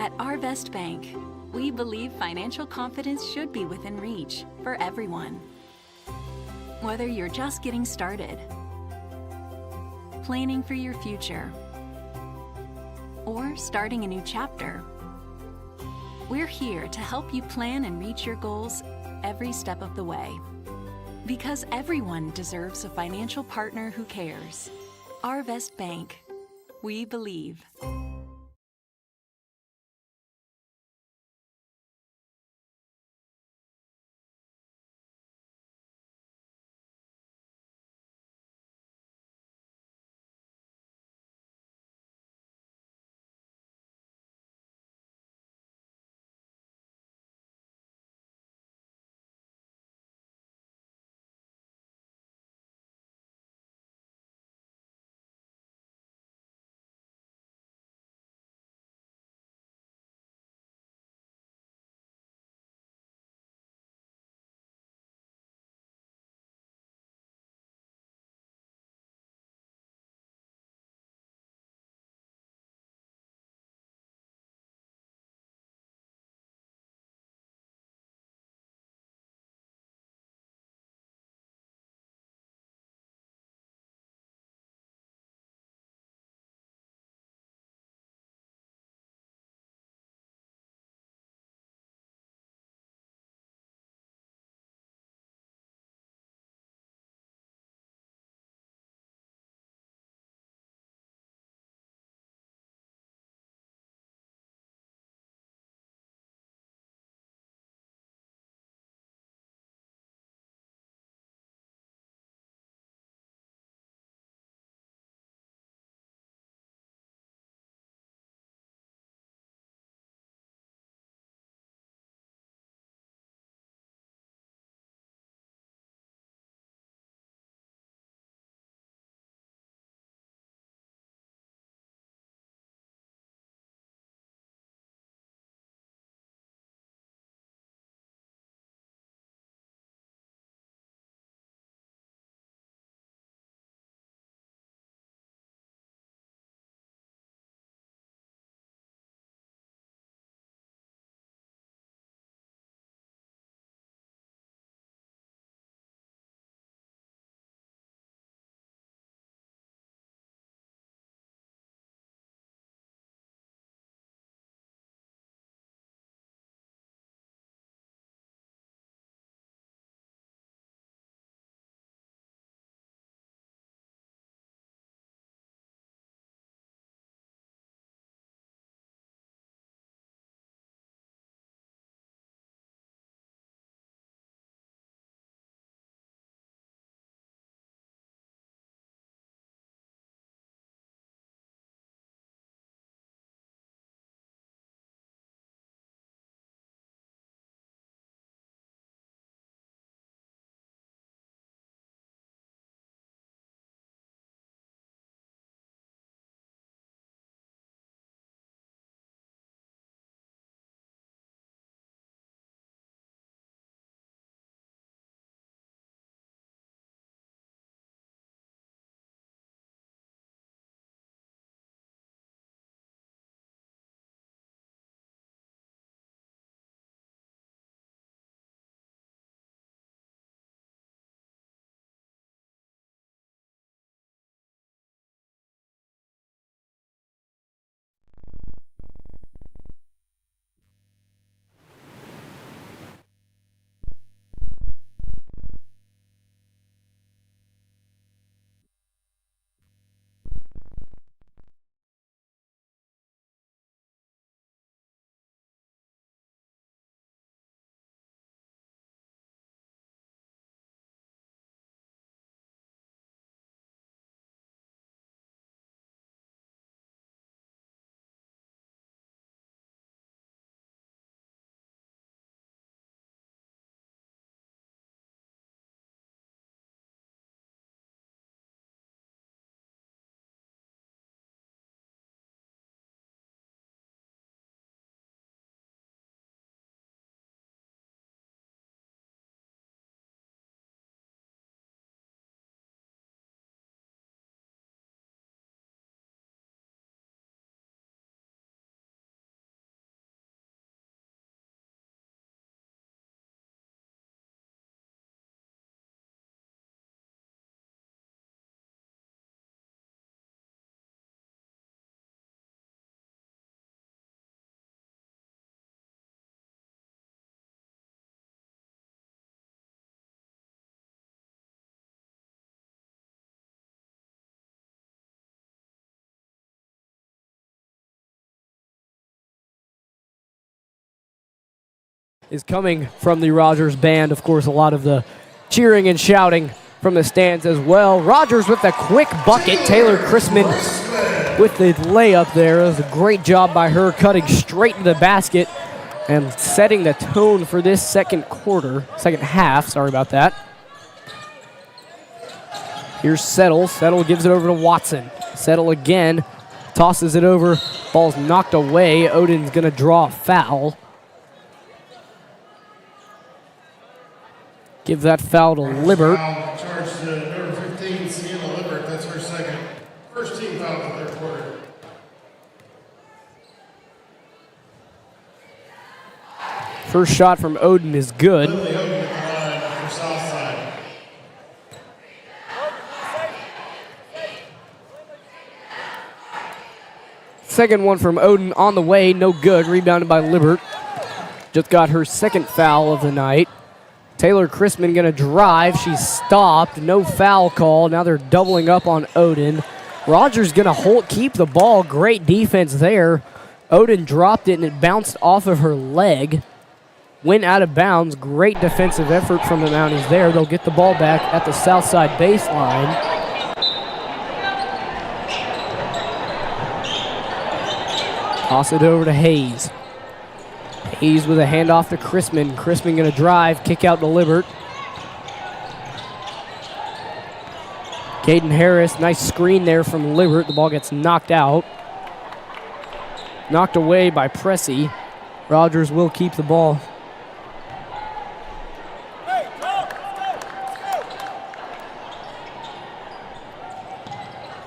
At Arvest Bank, we believe financial confidence should be within reach for everyone. Whether you're just getting started, planning for your future, or starting a new chapter, we're here to help you plan and reach your goals every step of the way. Because everyone deserves a financial partner who cares. Arvest Bank. We believe. is coming from the Rogers band. Of course, a lot of the cheering and shouting from the stands as well. Rogers with a quick bucket. Taylor Chrisman with the layup there. It was a great job by her, cutting straight to the basket and setting the tone for this second half, sorry about that. Here's Settle. Settle gives it over to Watson. Settle again, tosses it over. Ball's knocked away. Odin's gonna draw a foul. Give that foul to Libert. Charged to number 15, Sienna Libert. That's her second. First team foul in the third quarter. First shot from Odin is good. Lily Odin at the line for Southside. Second one from Odin on the way, no good. Rebounded by Libert. Just got her second foul of the night. Taylor Chrisman gonna drive. She's stopped. No foul call. Now they're doubling up on Odin. Rogers gonna keep the ball. Great defense there. Odin dropped it and it bounced off of her leg. Went out of bounds. Great defensive effort from the Mounties there. They'll get the ball back at the Southside baseline. Toss it over to Hayes. Hayes with a handoff to Chrisman. Chrisman gonna drive, kick out to Libert. Caden Harris, nice screen there from Libert. The ball gets knocked out. Knocked away by Pressey. Rogers will keep the ball.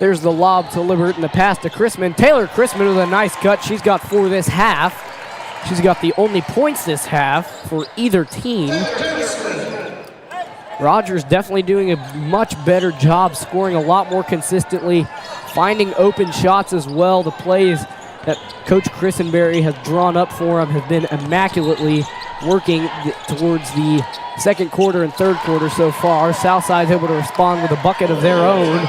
There's the lob to Libert and the pass to Chrisman. Taylor Chrisman with a nice cut. She's got 4 this half. She's got the only points this half for either team. Rogers definitely doing a much better job, scoring a lot more consistently, finding open shots as well. The plays that Coach Christenberry has drawn up for him have been immaculately working towards the second quarter and third quarter so far. Southside's able to respond with a bucket of their own.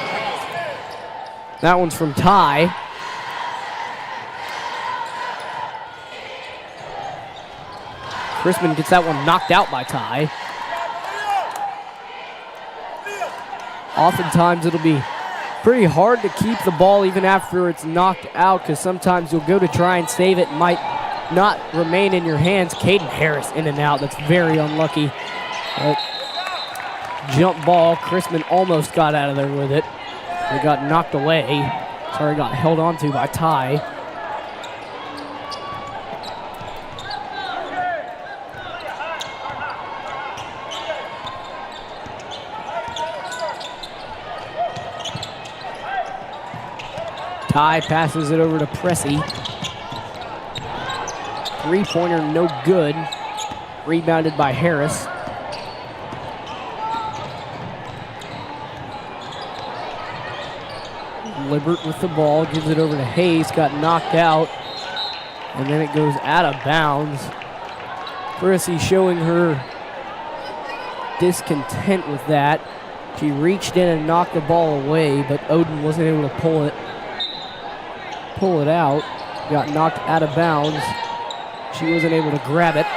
That one's from Ty. Chrisman gets that one knocked out by Ty. Oftentimes it'll be pretty hard to keep the ball even after it's knocked out, because sometimes you'll go to try and save it and might not remain in your hands. Caden Harris in and out. That's very unlucky. Jump ball. Chrisman almost got out of there with it. It got knocked away. Sorry, got held onto by Ty. Ty passes it over to Pressey. Three-pointer, no good. Rebounded by Harris. Libert with the ball, gives it over to Hayes, got knocked out, and then it goes out of bounds. Pressey showing her discontent with that. She reached in and knocked the ball away, but Odin wasn't able to pull it out. Got knocked out of bounds. She wasn't able to grab it.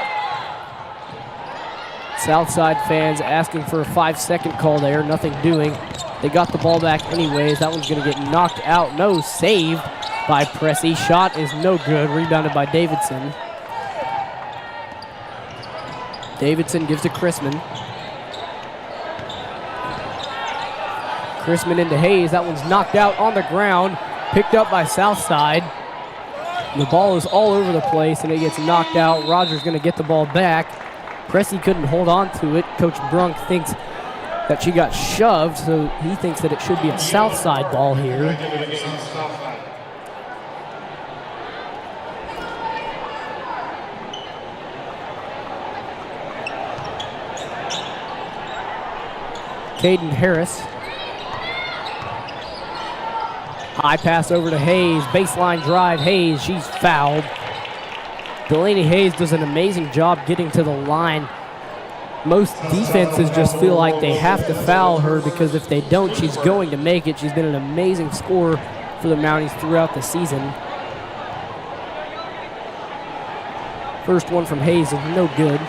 Southside fans asking for a 5-second call there, nothing doing. They got the ball back anyways. That one's gonna get knocked out. No, saved by Pressey. Shot is no good, rebounded by Davidson. Davidson gives to Chrisman. Chrisman into Hayes. That one's knocked out on the ground. Picked up by Southside. The ball is all over the place and it gets knocked out. Rogers gonna get the ball back. Pressey couldn't hold on to it. Coach Brunk thinks that she got shoved, so he thinks that it should be a Southside ball here. Caden Harris. High pass over to Hayes. Baseline drive. Hayes, she's fouled. Delaney Hayes does an amazing job getting to the line. Most defenses just feel like they have to foul her because if they don't, she's going to make it. She's been an amazing scorer for the Mounties throughout the season. First one from Hayes is no good.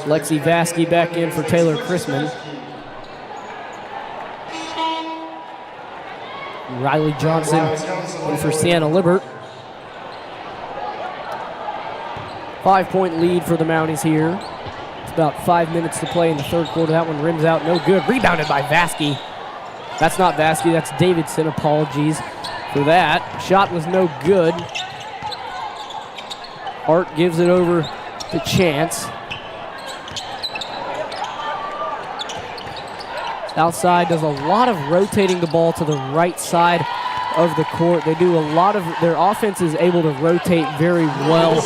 Lexi Vasky back in for Taylor Chrisman. Riley Johnson in for Sienna Libert. 5-point lead for the Mounties here. It's about 5 minutes to play in the third quarter. That one rims out, no good. Rebounded by Vasky. That's not Vasky, that's Davidson. Apologies for that. Shot was no good. Hart gives it over to Chance. Southside does a lot of rotating the ball to the right side of the court. They do a lot of, their offense is able to rotate very well.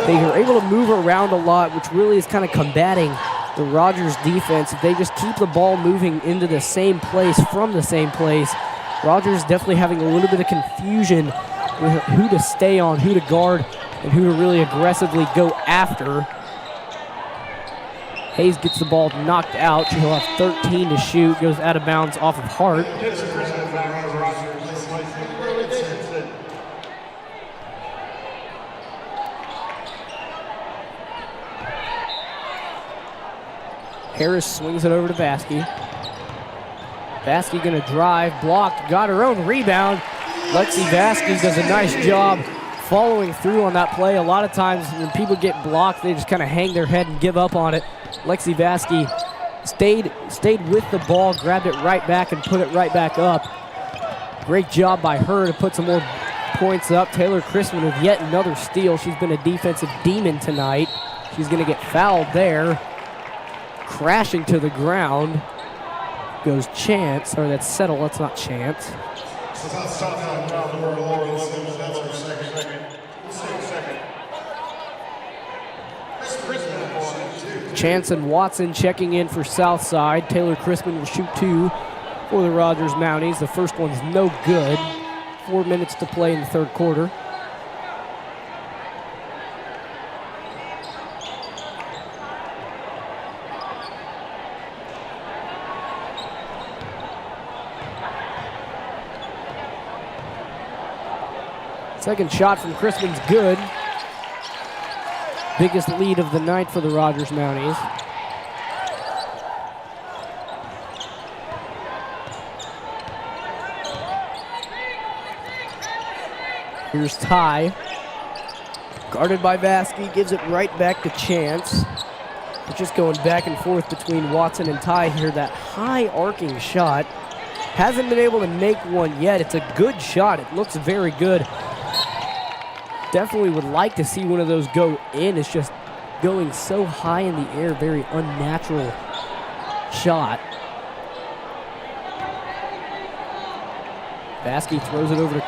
They are able to move around a lot, which really is kind of combating the Rogers defense. If they just keep the ball moving into the same place, from the same place, Rogers definitely having a little bit of confusion with who to stay on, who to guard, and who to really aggressively go after. Hayes gets the ball knocked out. He'll have 13 to shoot. Goes out of bounds off of Hart. Harris swings it over to Vasky. Vasky gonna drive, blocked, got her own rebound. Lexi Vasky does a nice job following through on that play. A lot of times when people get blocked, they just kind of hang their head and give up on it. Lexi Vasky stayed with the ball, grabbed it right back and put it right back up. Great job by her to put some more points up. Taylor Chrisman with yet another steal. She's been a defensive demon tonight. She's gonna get fouled there. Crashing to the ground goes Chance, or that's Settle, that's not Chance. Chance and Watson checking in for Southside. Taylor Chrisman will shoot 2 for the Rogers Mounties. The first one's no good. 4 minutes to play in the third quarter. Second shot from Chrisman's good. Biggest lead of the night for the Rogers Mounties. Here's Ty. Guarded by Vasky, gives it right back to Chance. We're just going back and forth between Watson and Ty here. That high arcing shot. Hasn't been able to make one yet. It's a good shot. It looks very good. Definitely would like to see one of those go in. It's just going so high in the air, very unnatural shot. Vasky throws it over to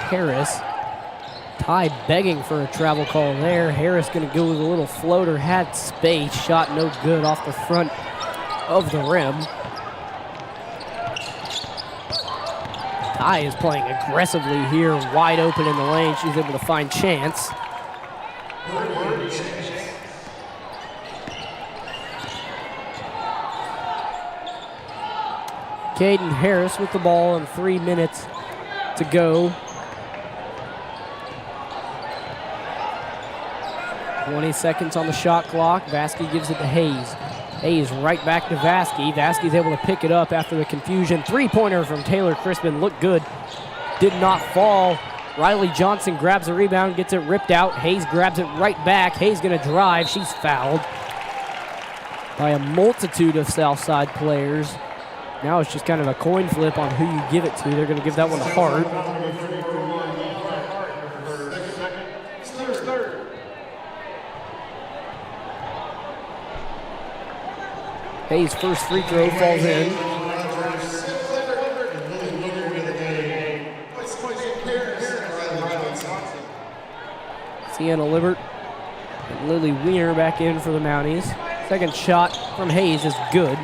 Harris. Ty begging for a travel call there. Harris gonna go with a little floater, had space, shot no good off the front of the rim. Ty is playing aggressively here, wide open in the lane. She's able to find Chance. Caden Harris with the ball and 3 minutes to go. 20 seconds on the shot clock. Vasky gives it to Hayes. Hayes right back to Vasky. Vasky's able to pick it up after the confusion. Three-pointer from Taylor Chrisman. Looked good. Did not fall. Riley Johnson grabs the rebound, gets it ripped out. Hayes grabs it right back. Hayes going to drive. She's fouled by a multitude of Southside players. Now it's just kind of a coin flip on who you give it to. They're going to give that one to Hart. Hayes' first free throw falls in. Sienna Libert and Lily Wiener back in for the Mounties. Second shot from Hayes is good.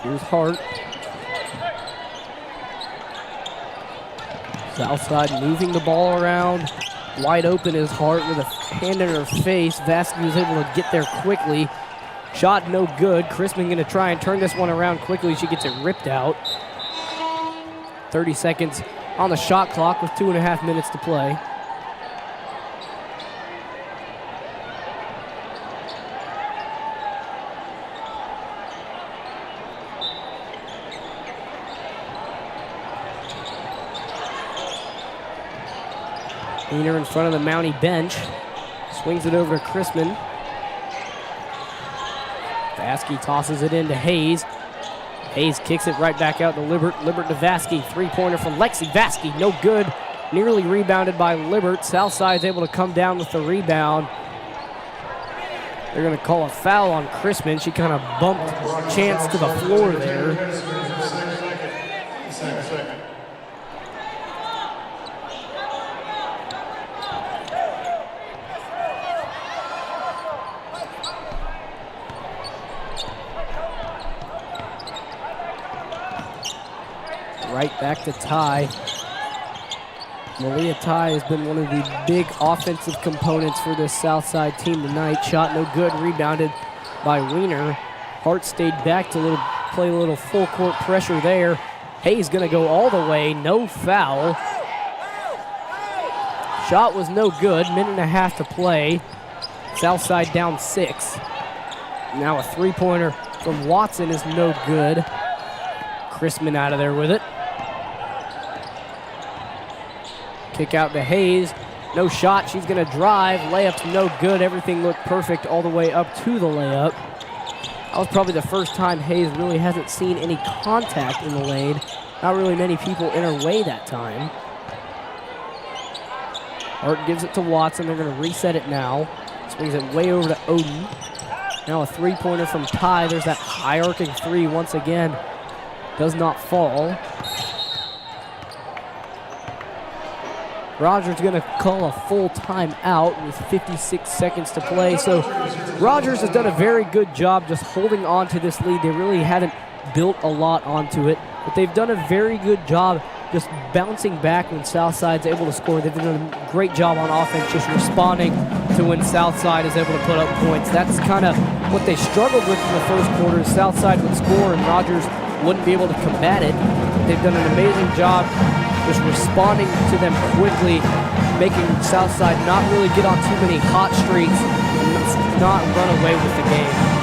Here's Hart. Southside moving the ball around. wide open is Hart with a hand in her face. Vasky was able to get there quickly. Shot no good. Chrisman going to try and turn this one around quickly. She gets it ripped out. 30 seconds on the shot clock with 2.5 minutes to play. Wiener in front of the Mountie bench. Swings it over to Chrisman. Vasky tosses it into Hayes. Hayes kicks it right back out to Libert. Libert to Vasky. Three-pointer from Lexi. Vasky, no good. Nearly rebounded by Libert. Southside's able to come down with the rebound. They're going to call a foul on Chrisman. She kind of bumped Chance to the floor there. Right back to Ty. Malia Ty has been one of the big offensive components for this Southside team tonight. Shot no good, rebounded by Wiener. Hart stayed back to play a little full court pressure there. Hayes gonna go all the way, no foul. Shot was no good, minute and a half to play. Southside down 6. Now a three-pointer from Watson is no good. Chrisman out of there with it. Kick out to Hayes. No shot. She's going to drive. Layup's no good. Everything looked perfect all the way up to the layup. That was probably the first time Hayes really hasn't seen any contact in the lane. Not really many people in her way that time. Hart gives it to Watson. They're going to reset it now. Swings it way over to Oden. Now a three-pointer from Ty. There's that high-arcing three once again. Does not fall. Rogers going to call a full timeout with 56 seconds to play. So Rogers has done a very good job just holding on to this lead. They really haven't built a lot onto it, but they've done a very good job just bouncing back when Southside's able to score. They've done a great job on offense just responding to when Southside is able to put up points. That's kind of what they struggled with in the first quarter. Southside would score and Rogers wouldn't be able to combat it. They've done an amazing job just responding to them quickly, making Southside not really get on too many hot streaks and not run away with the game.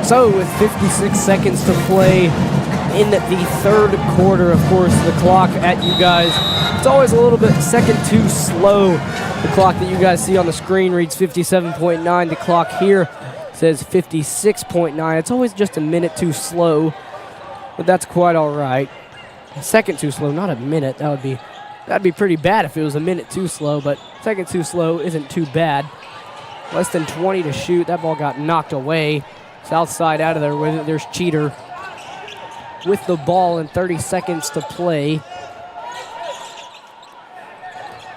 So with 56 seconds to play in the third quarter, of course, the clock at you guys, it's always a little bit second too slow. The clock that you guys see on the screen reads 57.9. The clock here says 56.9. It's always just a minute too slow, but that's quite all right. A second too slow, not a minute. That'd be pretty bad if it was a minute too slow, but second too slow isn't too bad. Less than 20 to shoot. That ball got knocked away. Southside out of there with it. There's Cheater with the ball and 30 seconds to play.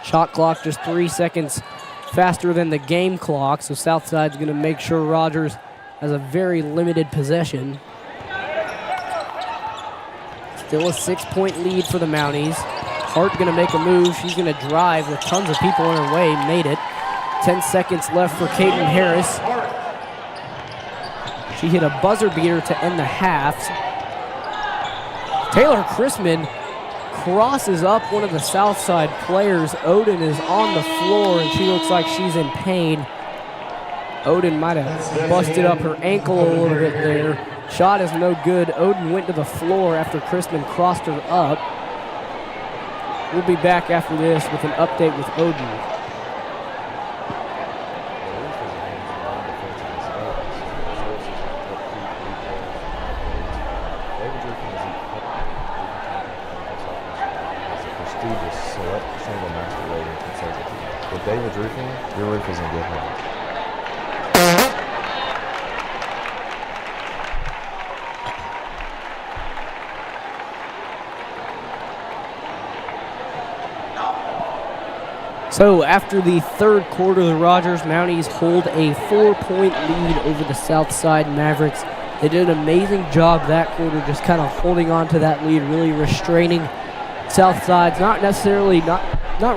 Shot clock just 3 seconds faster than the game clock, so Southside's going to make sure Rogers has a very limited possession. Still a 6-point lead for the Mounties. Hart going to make a move. She's going to drive with tons of people in her way. Made it. 10 seconds left for Caden Harris. She hit a buzzer beater to end the half. Taylor Chrisman crosses up one of the Southside players. Oden is on the floor, and she looks like she's in pain. Oden might have busted up her ankle a little bit there. Shot is no good. Oden went to the floor after Chrisman crossed her up. We'll be back after this with an update with Oden. select, shingle, master rating conservative. With David's Roofing, your roof is in good hands. So after the third quarter, the Rogers Mounties hold a 4-point lead over the Southside Mavericks. They did an amazing job that quarter, just kind of holding on to that lead, really restraining Southside's not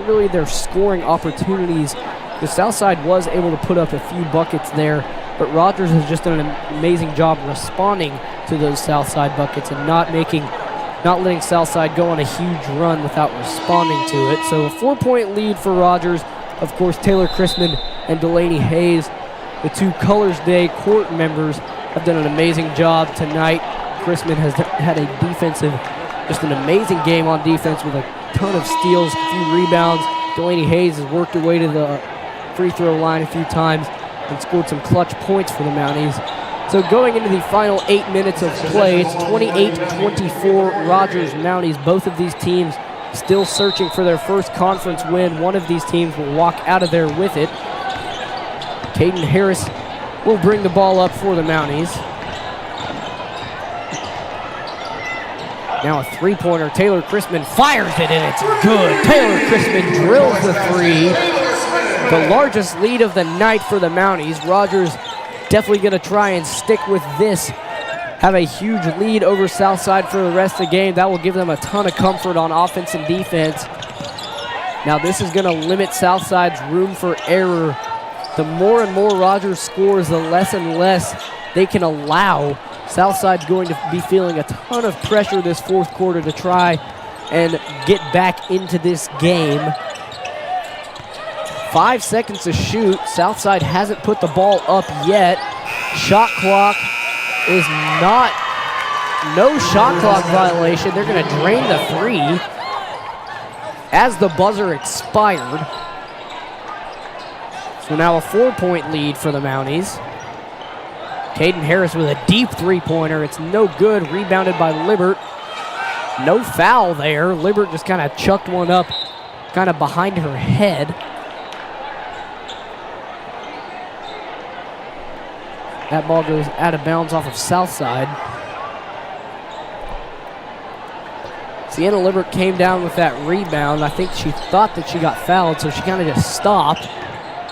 really their scoring opportunities. The Southside was able to put up a few buckets there, but Rogers has just done an amazing job responding to those Southside buckets and not letting Southside go on a huge run without responding to it. So a 4-point lead for Rogers. Of course, Taylor Chrisman and Delaney Hayes, the two Colors Day court members, have done an amazing job tonight. Chrisman has had just an amazing game on defense with a ton of steals, a few rebounds. Delaney Hayes has worked her way to the free throw line a few times and scored some clutch points for the Mounties. So going into the final 8 minutes of play, it's 28-24 Rogers Mounties. Both of these teams still searching for their first conference win. One of these teams will walk out of there with it. Caden Harris will bring the ball up for the Mounties. Now a three-pointer. Taylor Chrisman fires it, and it's good. Taylor Chrisman drills the three. The largest lead of the night for the Mounties. Rogers definitely going to try and stick with this. Have a huge lead over Southside for the rest of the game. That will give them a ton of comfort on offense and defense. Now this is going to limit Southside's room for error. The more and more Rogers scores, the less and less they can allow. Southside's going to be feeling a ton of pressure this fourth quarter to try and get back into this game. 5 seconds to shoot. Southside hasn't put the ball up yet. Shot clock is no shot clock violation. They're going to drain the three as the buzzer expired. So now a 4-point lead for the Mounties. Caden Harris with a deep three-pointer. It's no good. Rebounded by Libbert. No foul there. Libbert just kind of chucked one up kind of behind her head. That ball goes out of bounds off of Southside. Sienna Libbert came down with that rebound. I think she thought that she got fouled, so she kind of just stopped.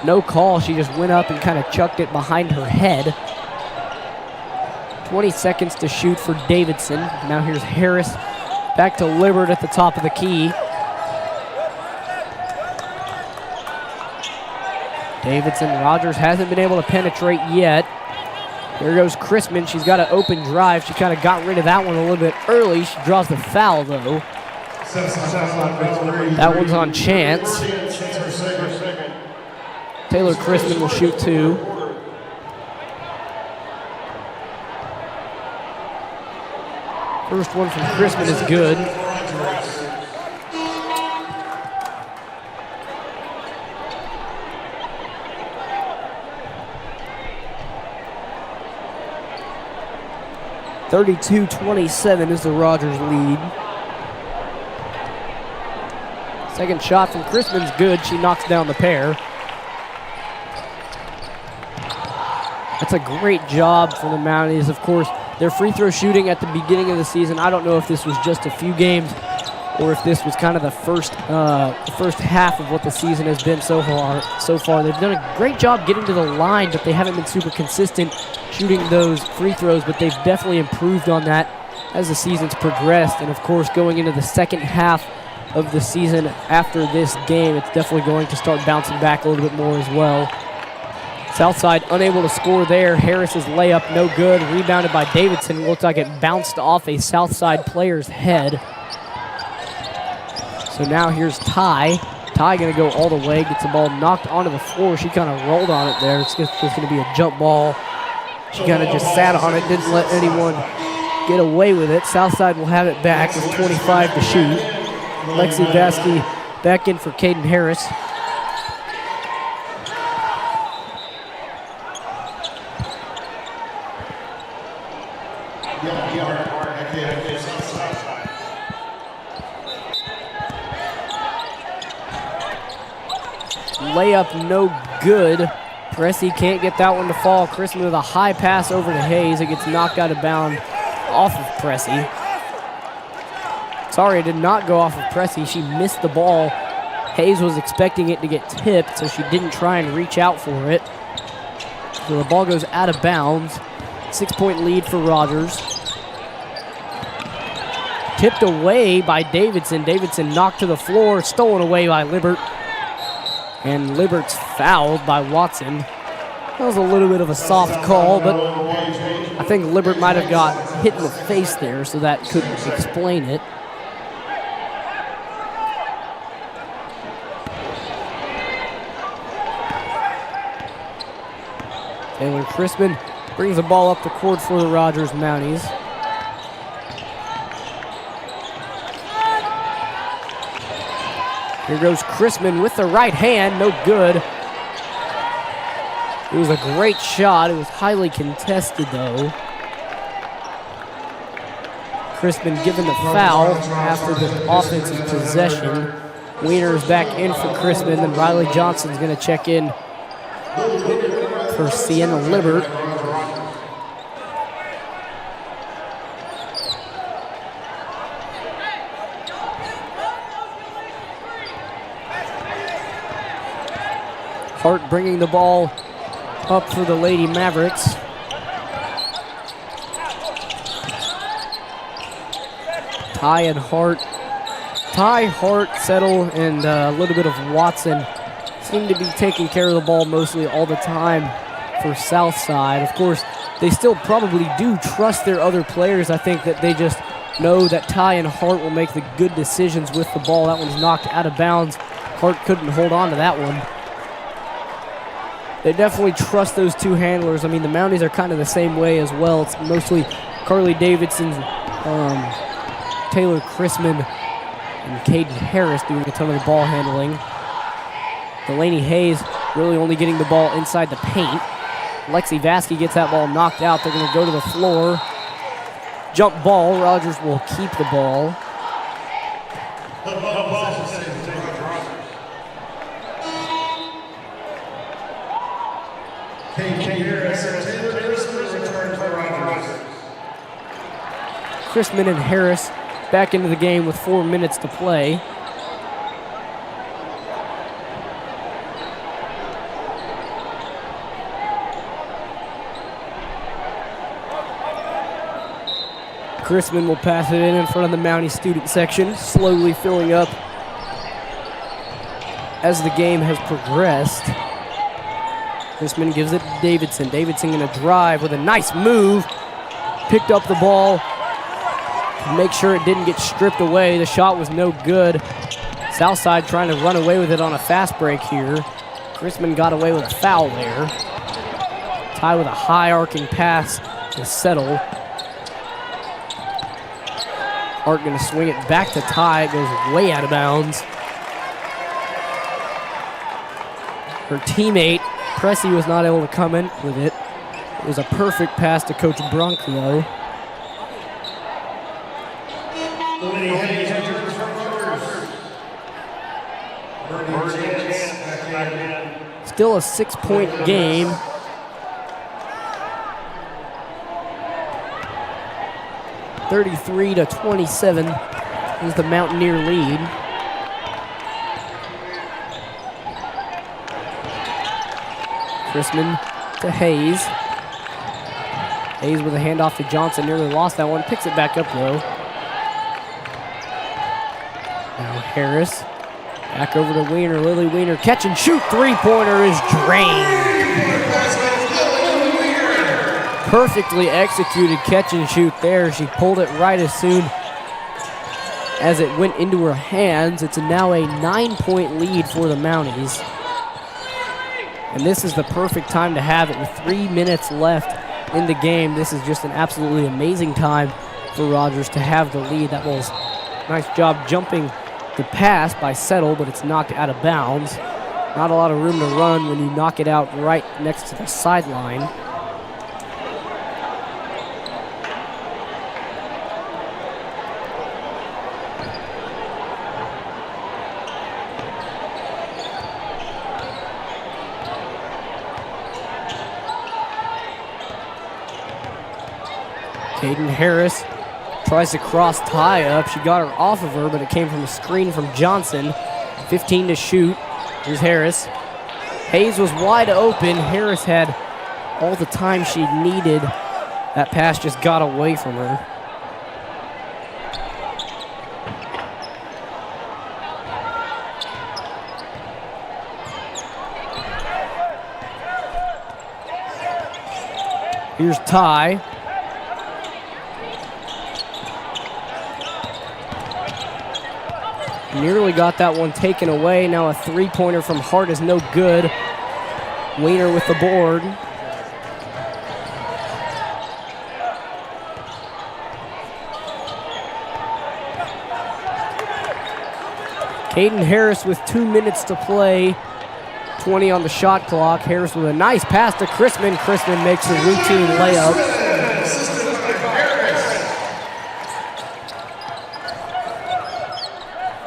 No call. She just went up and kind of chucked it behind her head. 20 seconds to shoot for Davidson. Now here's Harris. Back to Libbert at the top of the key. Davidson, Rogers hasn't been able to penetrate yet. There goes Chrisman. She's got an open drive. She kind of got rid of that one a little bit early. She draws the foul, though. That one's on Chance. Taylor Chrisman will shoot two. First one from Chrisman is good. (32-27) is the Rogers lead. Second shot from Chrisman's good. She knocks down the pair. That's a great job for the Mounties. Of course, their free throw shooting at the beginning of the season, I don't know if this was just a few games or if this was kind of the first half of what the season has been so far. They've done a great job getting to the line, but they haven't been super consistent shooting those free throws, but they've definitely improved on that as the season's progressed. And of course, going into the second half of the season after this game, it's definitely going to start bouncing back a little bit more as well. Southside unable to score there. Harris's layup no good. Rebounded by Davidson. Looks like it bounced off a Southside player's head. So now here's Ty. Ty going to go all the way. Gets the ball knocked onto the floor. She kind of rolled on it there. It's just going to be a jump ball. She kind of just sat on it. Didn't let anyone get away with it. Southside will have it back with 25 to shoot. Lexi Vasky back in for Caden Harris. layup no good. Pressey can't get that one to fall. Chrisman with a high pass over to Hayes. It gets knocked out of bounds off of Pressey. Sorry, it did not go off of Pressey. She missed the ball. Hayes was expecting it to get tipped, so she didn't try and reach out for it. So the ball goes out of bounds. 6-point lead for Rogers. Tipped away by Davidson. Davidson knocked to the floor, stolen away by Libbert. And Libert's fouled by Watson. That was a little bit of a soft call, but I think Libbert might have got hit in the face there, so that could explain it. Taylor Chrisman brings the ball up the court for the Rogers Mounties. Here goes Chrisman with the right hand, no good. It was a great shot. It was highly contested though. Chrisman given the foul after the offensive possession. Wiener is back in for Chrisman, then Riley Johnson's gonna check in for Sienna Libbert. Hart bringing the ball up for the Lady Mavericks. Ty and Hart. Ty, Hart, Settle, and a little bit of Watson seem to be taking care of the ball mostly all the time for Southside. Of course, they still probably do trust their other players. I think that they just know that Ty and Hart will make the good decisions with the ball. That one's knocked out of bounds. Hart couldn't hold on to that one. They definitely trust those two handlers. I mean, the Mounties are kind of the same way as well. It's mostly Carly Davidson, Taylor Chrisman, and Caden Harris doing a ton of the ball handling. Delaney Hayes really only getting the ball inside the paint. Lexi Vasky gets that ball knocked out. They're going to go to the floor. Jump ball. Rogers will keep the ball. Chrisman and Harris back into the game with 4 minutes to play. Chrisman will pass it in front of the Mountie student section, slowly filling up as the game has progressed. Chrisman gives it to Davidson. Davidson going to drive with a nice move. Picked up the ball to make sure it didn't get stripped away. The shot was no good. Southside trying to run away with it on a fast break here. Chrisman got away with a foul there. Ty with a high arcing pass to Settle. Hart going to swing it back to Ty. It goes way out of bounds. Her teammate, Pressey, was not able to come in with it. It was a perfect pass to Coach Bronco. Still a 6-point game. (33-27) is the Mountaineer lead. Chrisman to Hayes. Hayes with a handoff to Johnson. Nearly lost that one. Picks it back up though. Now Harris. Back over to Wiener. Lily Wiener. Catch and shoot. Three-pointer is drained. Perfectly executed catch and shoot there. She pulled it right as soon as it went into her hands. It's now a 9-point lead for the Mounties. And this is the perfect time to have it with 3 minutes left in the game. This is just an absolutely amazing time for Rogers to have the lead. That was a nice job jumping the pass by Settle, but it's knocked out of bounds. Not a lot of room to run when you knock it out right next to the sideline. Caden Harris tries to cross Ty up. She got her off of her, but it came from a screen from Johnson. 15 to shoot. Here's Harris. Hayes was wide open. Harris had all the time she needed. That pass just got away from her. Here's Ty. Nearly got that one taken away. Now a three-pointer from Hart is no good. Weiner with the board. Caden Harris with 2 minutes to play. 20 on the shot clock. Harris with a nice pass to Chrisman. Chrisman makes a routine layup.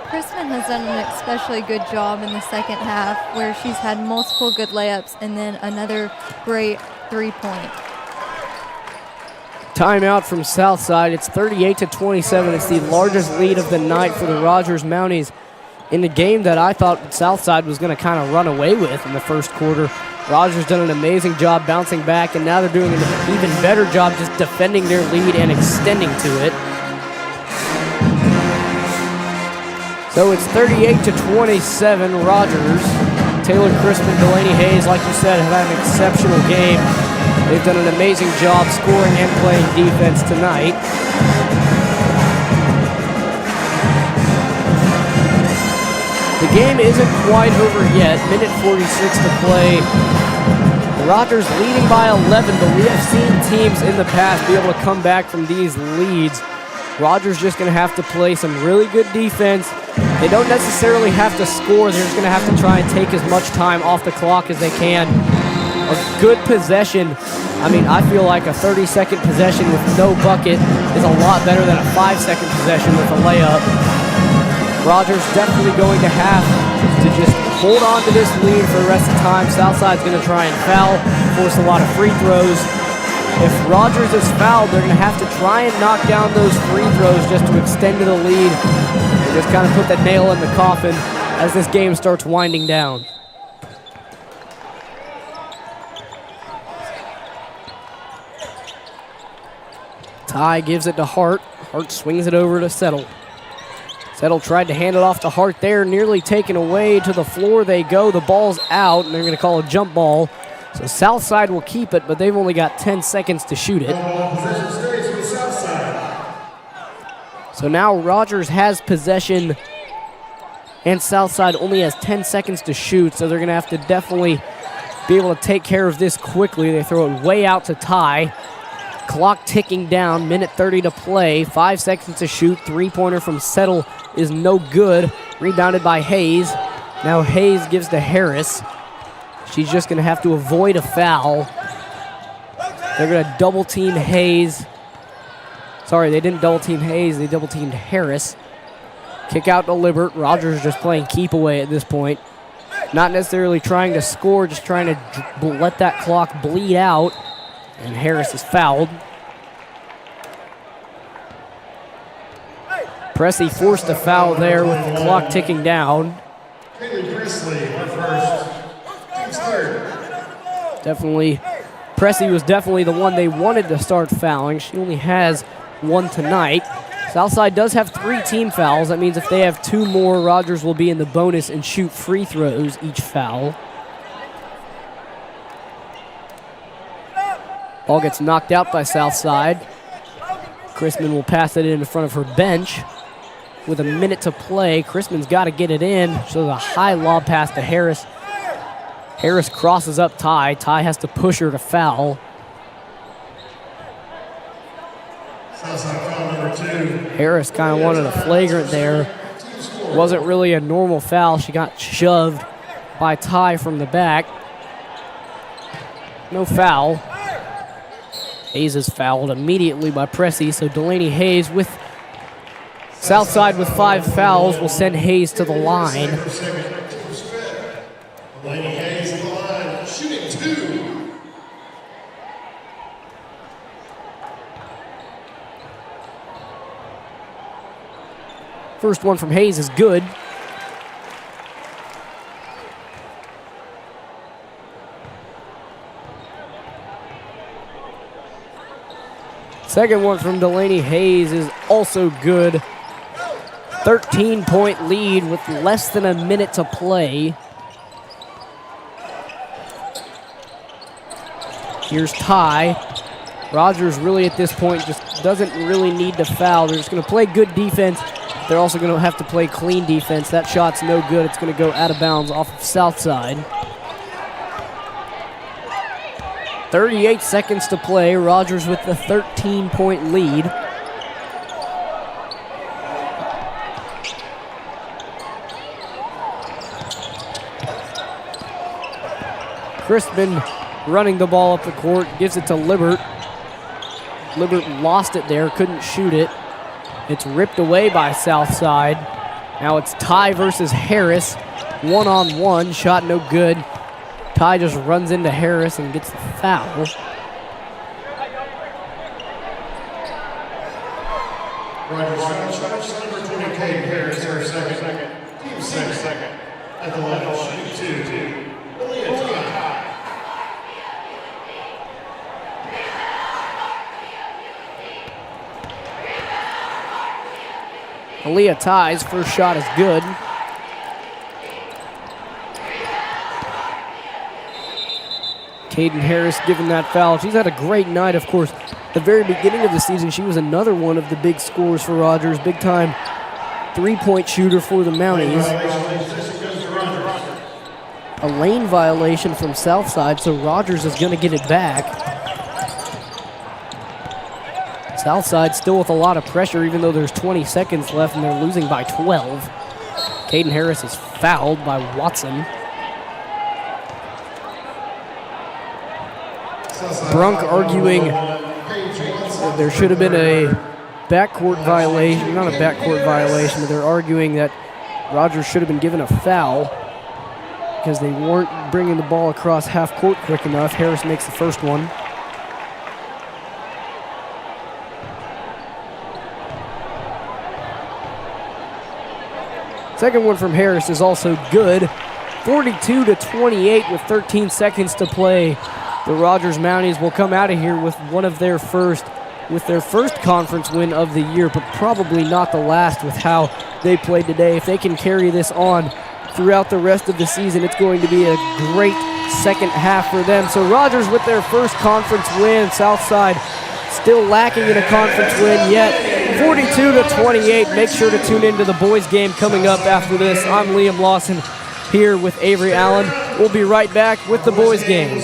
Chrisman has done an especially good job in the second half where she's had multiple good layups and then another great three-point. Timeout from Southside. It's 38-27. It's the largest lead of the night for the Rogers Mounties in the game that I thought Southside was going to kind of run away with in the first quarter. Rogers done an amazing job bouncing back, and now they're doing an even better job just defending their lead and extending to it. So it's 38-27, Rogers. Taylor Crispin, Delaney Hayes, like you said, have had an exceptional game. They've done an amazing job scoring and playing defense tonight. The game isn't quite over yet. Minute 46 to play. The Rogers leading by 11, but we have seen teams in the past be able to come back from these leads. Rogers just going to have to play some really good defense. They don't necessarily have to score. They're just going to have to try and take as much time off the clock as they can. A good possession. I mean, I feel like a 30-second possession with no bucket is a lot better than a 5-second possession with a layup. Rogers definitely going to have to just hold on to this lead for the rest of the time. Southside's going to try and foul, force a lot of free throws. If Rogers is fouled, they're going to have to try and knock down those free throws just to extend to the lead and just kind of put that nail in the coffin as this game starts winding down. Ty gives it to Hart. Hart swings it over to Settle. Settle tried to hand it off to Hart there, nearly taken away. To the floor they go. The ball's out, and they're going to call a jump ball. So Southside will keep it, but they've only got 10 seconds to shoot it. So now Rogers has possession, and Southside only has 10 seconds to shoot, so they're going to have to definitely be able to take care of this quickly. They throw it way out to Ty. Clock ticking down, minute 30 to play, 5 seconds to shoot. Three-pointer from Settle is no good. Rebounded by Hayes. Now Hayes gives to Harris. She's just going to have to avoid a foul. They're going to double-team Hayes. Sorry, they didn't double-team Hayes. They double-teamed Harris. Kick out to Libert. Rogers just playing keep away at this point. Not necessarily trying to score, just trying to let that clock bleed out. And Harris is fouled. Pressey forced a foul there with the clock ticking down. Definitely, Pressey was definitely the one they wanted to start fouling. She only has one tonight. Southside does have 3 team fouls. That means if they have 2 more, Rogers will be in the bonus and shoot free throws each foul. Ball gets knocked out by Southside. Chrisman will pass it in front of her bench. With a minute to play, Chrisman's got to get it in. So there's a high lob pass to Harris. Harris crosses up Ty. Ty has to push her to foul. Harris kind of wanted a flagrant there. Wasn't really a normal foul. She got shoved by Ty from the back. No foul. Hayes is fouled immediately by Pressey, so Delaney Hayes with Southside with 5 fouls will send Hayes to the line. Delaney Hayes on the line, shooting 2. First one from Hayes is good. Second one from Delaney Hayes is also good. 13-point lead with less than a minute to play. Here's Ty. Rogers really at this point just doesn't really need to foul. They're just going to play good defense. They're also going to have to play clean defense. That shot's no good. It's going to go out of bounds off of Southside. 38 seconds to play. Rogers with the 13-point lead. Crispin running the ball up the court, gives it to Libert. Libert lost it there, couldn't shoot it. It's ripped away by Southside. Now it's Ty versus Harris. One-on-one, shot no good. Ty just runs into Harris and gets the foul. Rogers, number 20, Harris, second. Team second. At the line, shoot two. Aaliyah Ty's first shot is good. Caden Harris given that foul. She's had a great night, of course. The very beginning of the season, she was another one of the big scorers for Rogers. Big time three-point shooter for the Mounties. A lane violation from Southside, so Rogers is going to get it back. Southside still with a lot of pressure, even though there's 20 seconds left and they're losing by 12. Caden Harris is fouled by Watson. Brunk arguing that there should have been a backcourt violation, not a backcourt violation, but they're arguing that Rogers should have been given a foul because they weren't bringing the ball across half court quick enough. Harris makes the first one. Second one from Harris is also good. 42-28 with 13 seconds to play. The Rogers Mounties will come out of here with their first conference win of the year, but probably not the last with how they played today. If they can carry this on throughout the rest of the season, it's going to be a great second half for them. So Rogers with their first conference win. Southside still lacking in a conference win yet. 42-28. Make sure to tune into the boys game coming up after this. I'm Liam Lawson here with Avery Allen. We'll be right back with the boys game.